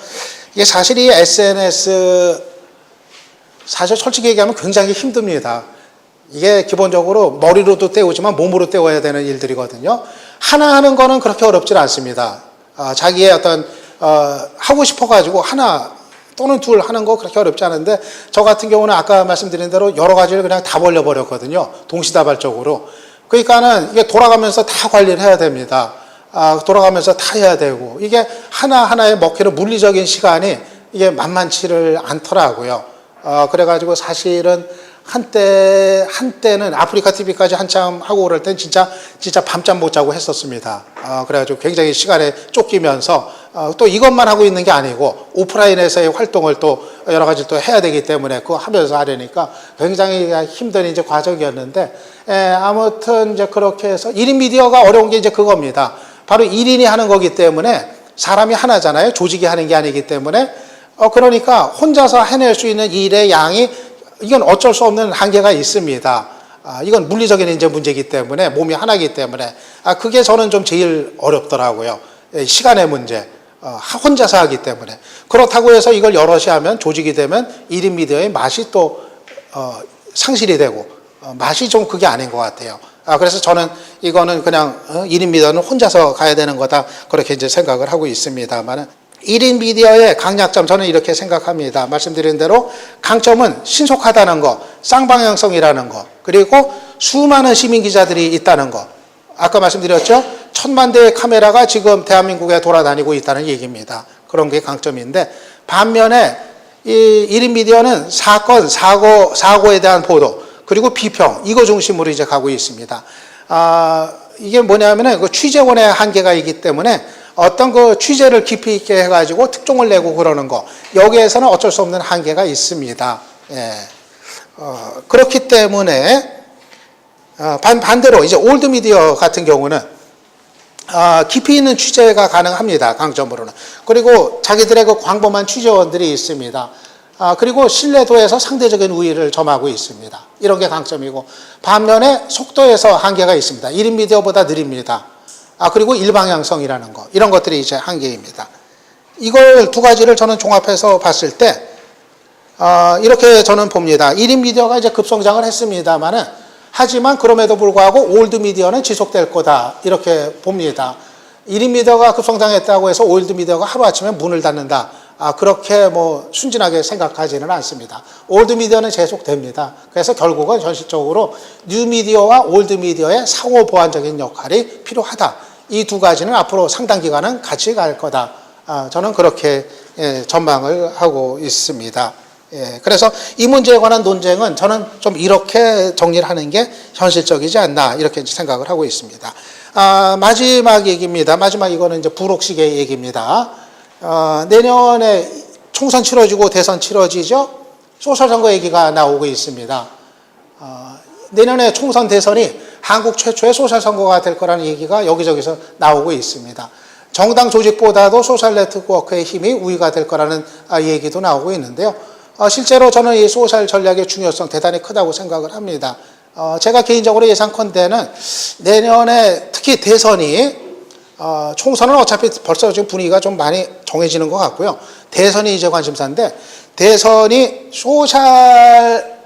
이게 사실 이 SNS 사실 솔직히 얘기하면 굉장히 힘듭니다. 이게 기본적으로 머리로도 때우지만 몸으로 때워야 되는 일들이거든요. 하나 하는 거는 그렇게 어렵지 않습니다. 자기의 어떤 하고 싶어가지고 하나 또는 둘 하는 거 그렇게 어렵지 않은데 저 같은 경우는 아까 말씀드린 대로 여러 가지를 그냥 다 벌려버렸거든요. 동시다발적으로. 그러니까는 이게 돌아가면서 다 관리를 해야 됩니다. 돌아가면서 다 해야 되고 이게 하나하나에 먹히는 물리적인 시간이 이게 만만치를 않더라고요. 그래가지고 사실은 한때는 아프리카 TV까지 한참 하고 그럴 땐 진짜 밤잠 못 자고 했었습니다. 그래가지고 굉장히 시간에 쫓기면서 또 이것만 하고 있는 게 아니고 오프라인에서의 활동을 또 여러 가지 또 해야 되기 때문에 그거 하면서 하려니까 굉장히 힘든 이제 과정이었는데, 아무튼 이제 그렇게 해서 1인 미디어가 어려운 게 이제 그겁니다. 바로 1인이 하는 거기 때문에 사람이 하나잖아요. 조직이 하는 게 아니기 때문에. 그러니까 혼자서 해낼 수 있는 일의 양이 이건 어쩔 수 없는 한계가 있습니다. 이건 물리적인 이제 문제이기 때문에 몸이 하나이기 때문에 그게 저는 좀 제일 어렵더라고요. 시간의 문제. 혼자서 하기 때문에. 그렇다고 해서 이걸 여럿이 하면 조직이 되면 1인 미디어의 맛이 또 상실이 되고 맛이 좀 그게 아닌 것 같아요. 그래서 저는 이거는 그냥 1인 미디어는 혼자서 가야 되는 거다 그렇게 이제 생각을 하고 있습니다만 1인 미디어의 강약점 저는 이렇게 생각합니다. 말씀드린 대로 강점은 신속하다는 거, 쌍방향성이라는 거, 그리고 수많은 시민 기자들이 있다는 거. 아까 말씀드렸죠? 1000만 대의 카메라가 지금 대한민국에 돌아다니고 있다는 얘기입니다. 그런 게 강점인데 반면에 이 1인 미디어는 사건, 사고에 대한 보도, 그리고 비평, 이거 중심으로 이제 가고 있습니다. 이게 뭐냐면은 그 취재원의 한계가 있기 때문에 어떤 그 취재를 깊이 있게 해가지고 특종을 내고 그러는 거, 여기에서는 어쩔 수 없는 한계가 있습니다. 예. 그렇기 때문에 반대로 이제 올드 미디어 같은 경우는 깊이 있는 취재가 가능합니다. 강점으로는. 그리고 자기들의 그 광범한 취재원들이 있습니다. 그리고 신뢰도에서 상대적인 우위를 점하고 있습니다. 이런 게 강점이고 반면에 속도에서 한계가 있습니다. 1인 미디어보다 느립니다. 그리고 일방향성이라는 거, 이런 것들이 이제 한계입니다. 이걸 두 가지를 저는 종합해서 봤을 때 이렇게 저는 봅니다. 1인 미디어가 이제 급성장을 했습니다만은 하지만 그럼에도 불구하고 올드 미디어는 지속될 거다 이렇게 봅니다. 1인 미디어가 급성장했다고 해서 올드 미디어가 하루아침에 문을 닫는다. 그렇게 뭐 순진하게 생각하지는 않습니다. 올드 미디어는 계속됩니다. 그래서 결국은 현실적으로 뉴 미디어와 올드 미디어의 상호 보완적인 역할이 필요하다. 이 두 가지는 앞으로 상당 기간은 같이 갈 거다. 저는 그렇게 전망을 하고 있습니다. 그래서 이 문제에 관한 논쟁은 저는 좀 이렇게 정리를 하는 게 현실적이지 않나 이렇게 생각을 하고 있습니다. 마지막 얘기입니다. 마지막 이거는 이제 불혹식의 얘기입니다. 내년에 총선 치러지고 대선 치러지죠. 소셜 선거 얘기가 나오고 있습니다. 내년에 총선 대선이 한국 최초의 소셜 선거가 될 거라는 얘기가 여기저기서 나오고 있습니다. 정당 조직보다도 소셜 네트워크의 힘이 우위가 될 거라는 얘기도 나오고 있는데요. 실제로 저는 이 소셜 전략의 중요성 대단히 크다고 생각을 합니다. 제가 개인적으로 예상컨대는 내년에 특히 대선이 총선은 어차피 벌써 지금 분위기가 좀 많이 정해지는 것 같고요. 대선이 이제 관심사인데 대선이 소셜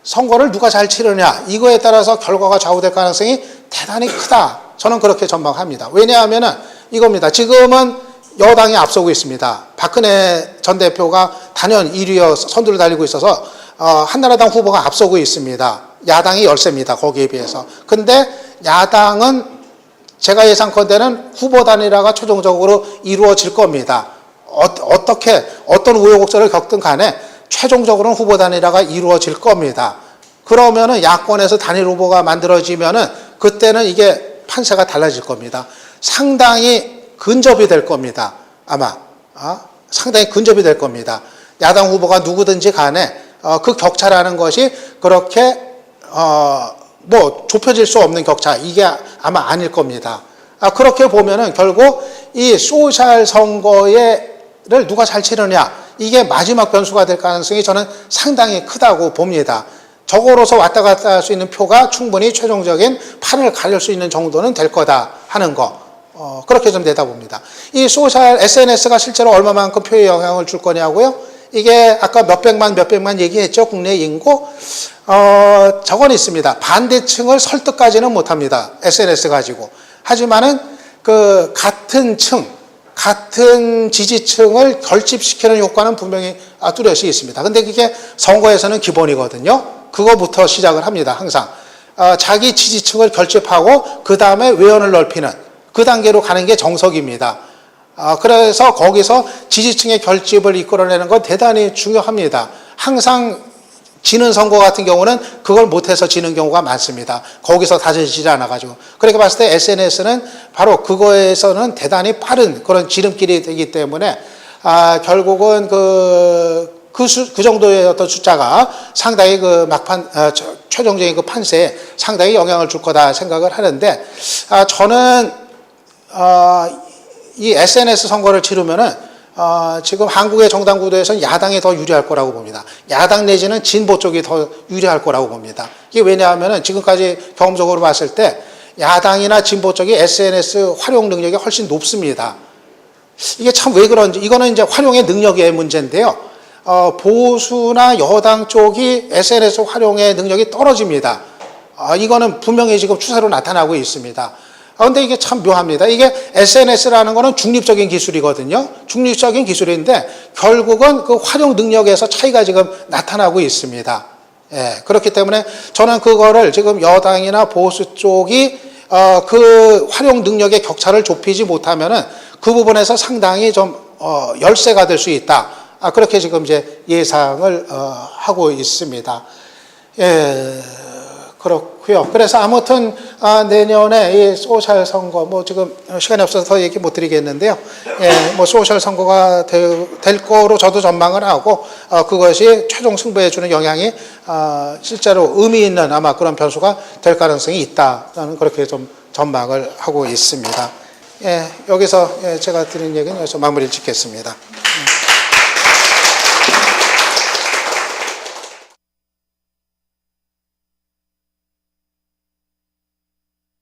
선거를 누가 잘 치르냐 이거에 따라서 결과가 좌우될 가능성이 대단히 크다. 저는 그렇게 전망합니다. 왜냐하면은 이겁니다. 지금은 여당이 앞서고 있습니다. 박근혜 전 대표가 단연 1위여 선두를 달리고 있어서 한나라당 후보가 앞서고 있습니다. 야당이 열세입니다. 거기에 비해서. 근데 야당은 제가 예상컨대는 후보 단일화가 최종적으로 이루어질 겁니다. 어떤 우여곡절을 겪든 간에 최종적으로는 후보 단일화가 이루어질 겁니다. 그러면은 야권에서 단일 후보가 만들어지면은 그때는 이게 판세가 달라질 겁니다. 상당히 근접이 될 겁니다. 아마 상당히 근접이 될 겁니다. 야당 후보가 누구든지 간에 그 격차라는 것이 그렇게 뭐 좁혀질 수 없는 격차 이게 아마 아닐 겁니다. 그렇게 보면은 결국 이 소셜 선거를 누가 잘 치르냐 이게 마지막 변수가 될 가능성이 저는 상당히 크다고 봅니다. 저거로서 왔다 갔다 할 수 있는 표가 충분히 최종적인 판을 가릴 수 있는 정도는 될 거다 하는 거. 그렇게 좀 내다봅니다. 이 소셜 SNS가 실제로 얼마만큼 표에 영향을 줄 거냐고요? 이게 아까 몇백만 얘기했죠. 국내 인구. 저건 있습니다. 반대층을 설득까지는 못합니다. SNS 가지고. 하지만은 그 같은 지지층을 결집시키는 효과는 분명히 뚜렷이 있습니다. 근데 그게 선거에서는 기본이거든요. 그거부터 시작을 합니다. 항상. 자기 지지층을 결집하고 그 다음에 외연을 넓히는 그 단계로 가는 게 정석입니다. 그래서 거기서 지지층의 결집을 이끌어내는 건 대단히 중요합니다. 항상 지는 선거 같은 경우는 그걸 못해서 지는 경우가 많습니다. 거기서 다져지지 않아가지고. 그렇게 봤을 때 SNS는 바로 그거에서는 대단히 빠른 그런 지름길이 되기 때문에 결국은 그 정도의 어떤 숫자가 상당히 그 막판, 최종적인 그 판세에 상당히 영향을 줄 거다 생각을 하는데, 저는, 이 SNS 선거를 치르면은 지금 한국의 정당 구도에서는 야당이 더 유리할 거라고 봅니다. 야당 내지는 진보 쪽이 더 유리할 거라고 봅니다. 이게 왜냐하면 지금까지 경험적으로 봤을 때 야당이나 진보 쪽이 SNS 활용 능력이 훨씬 높습니다. 이게 참 왜 그런지, 이거는 이제 활용의 능력의 문제인데요. 보수나 여당 쪽이 SNS 활용의 능력이 떨어집니다. 이거는 분명히 지금 추세로 나타나고 있습니다. 그런데 이게 참 묘합니다. 이게 SNS라는 거는 중립적인 기술이거든요. 중립적인 기술인데 결국은 그 활용 능력에서 차이가 지금 나타나고 있습니다. 예, 그렇기 때문에 저는 그거를 지금 여당이나 보수 쪽이 그 활용 능력의 격차를 좁히지 못하면은 그 부분에서 상당히 좀 열세가 될 수 있다. 그렇게 지금 이제 예상을 하고 있습니다. 예. 그렇고요. 그래서 아무튼 내년에 이 소셜 선거, 뭐 지금 시간이 없어서 더 얘기 못 드리겠는데요. 예, 뭐 소셜 선거가 될 거로 저도 전망을 하고 그것이 최종 승부에 주는 영향이 실제로 의미 있는 아마 그런 변수가 될 가능성이 있다. 저는 그렇게 좀 전망을 하고 있습니다. 예, 여기서 제가 드린 얘기는 여기서 마무리를 짓겠습니다.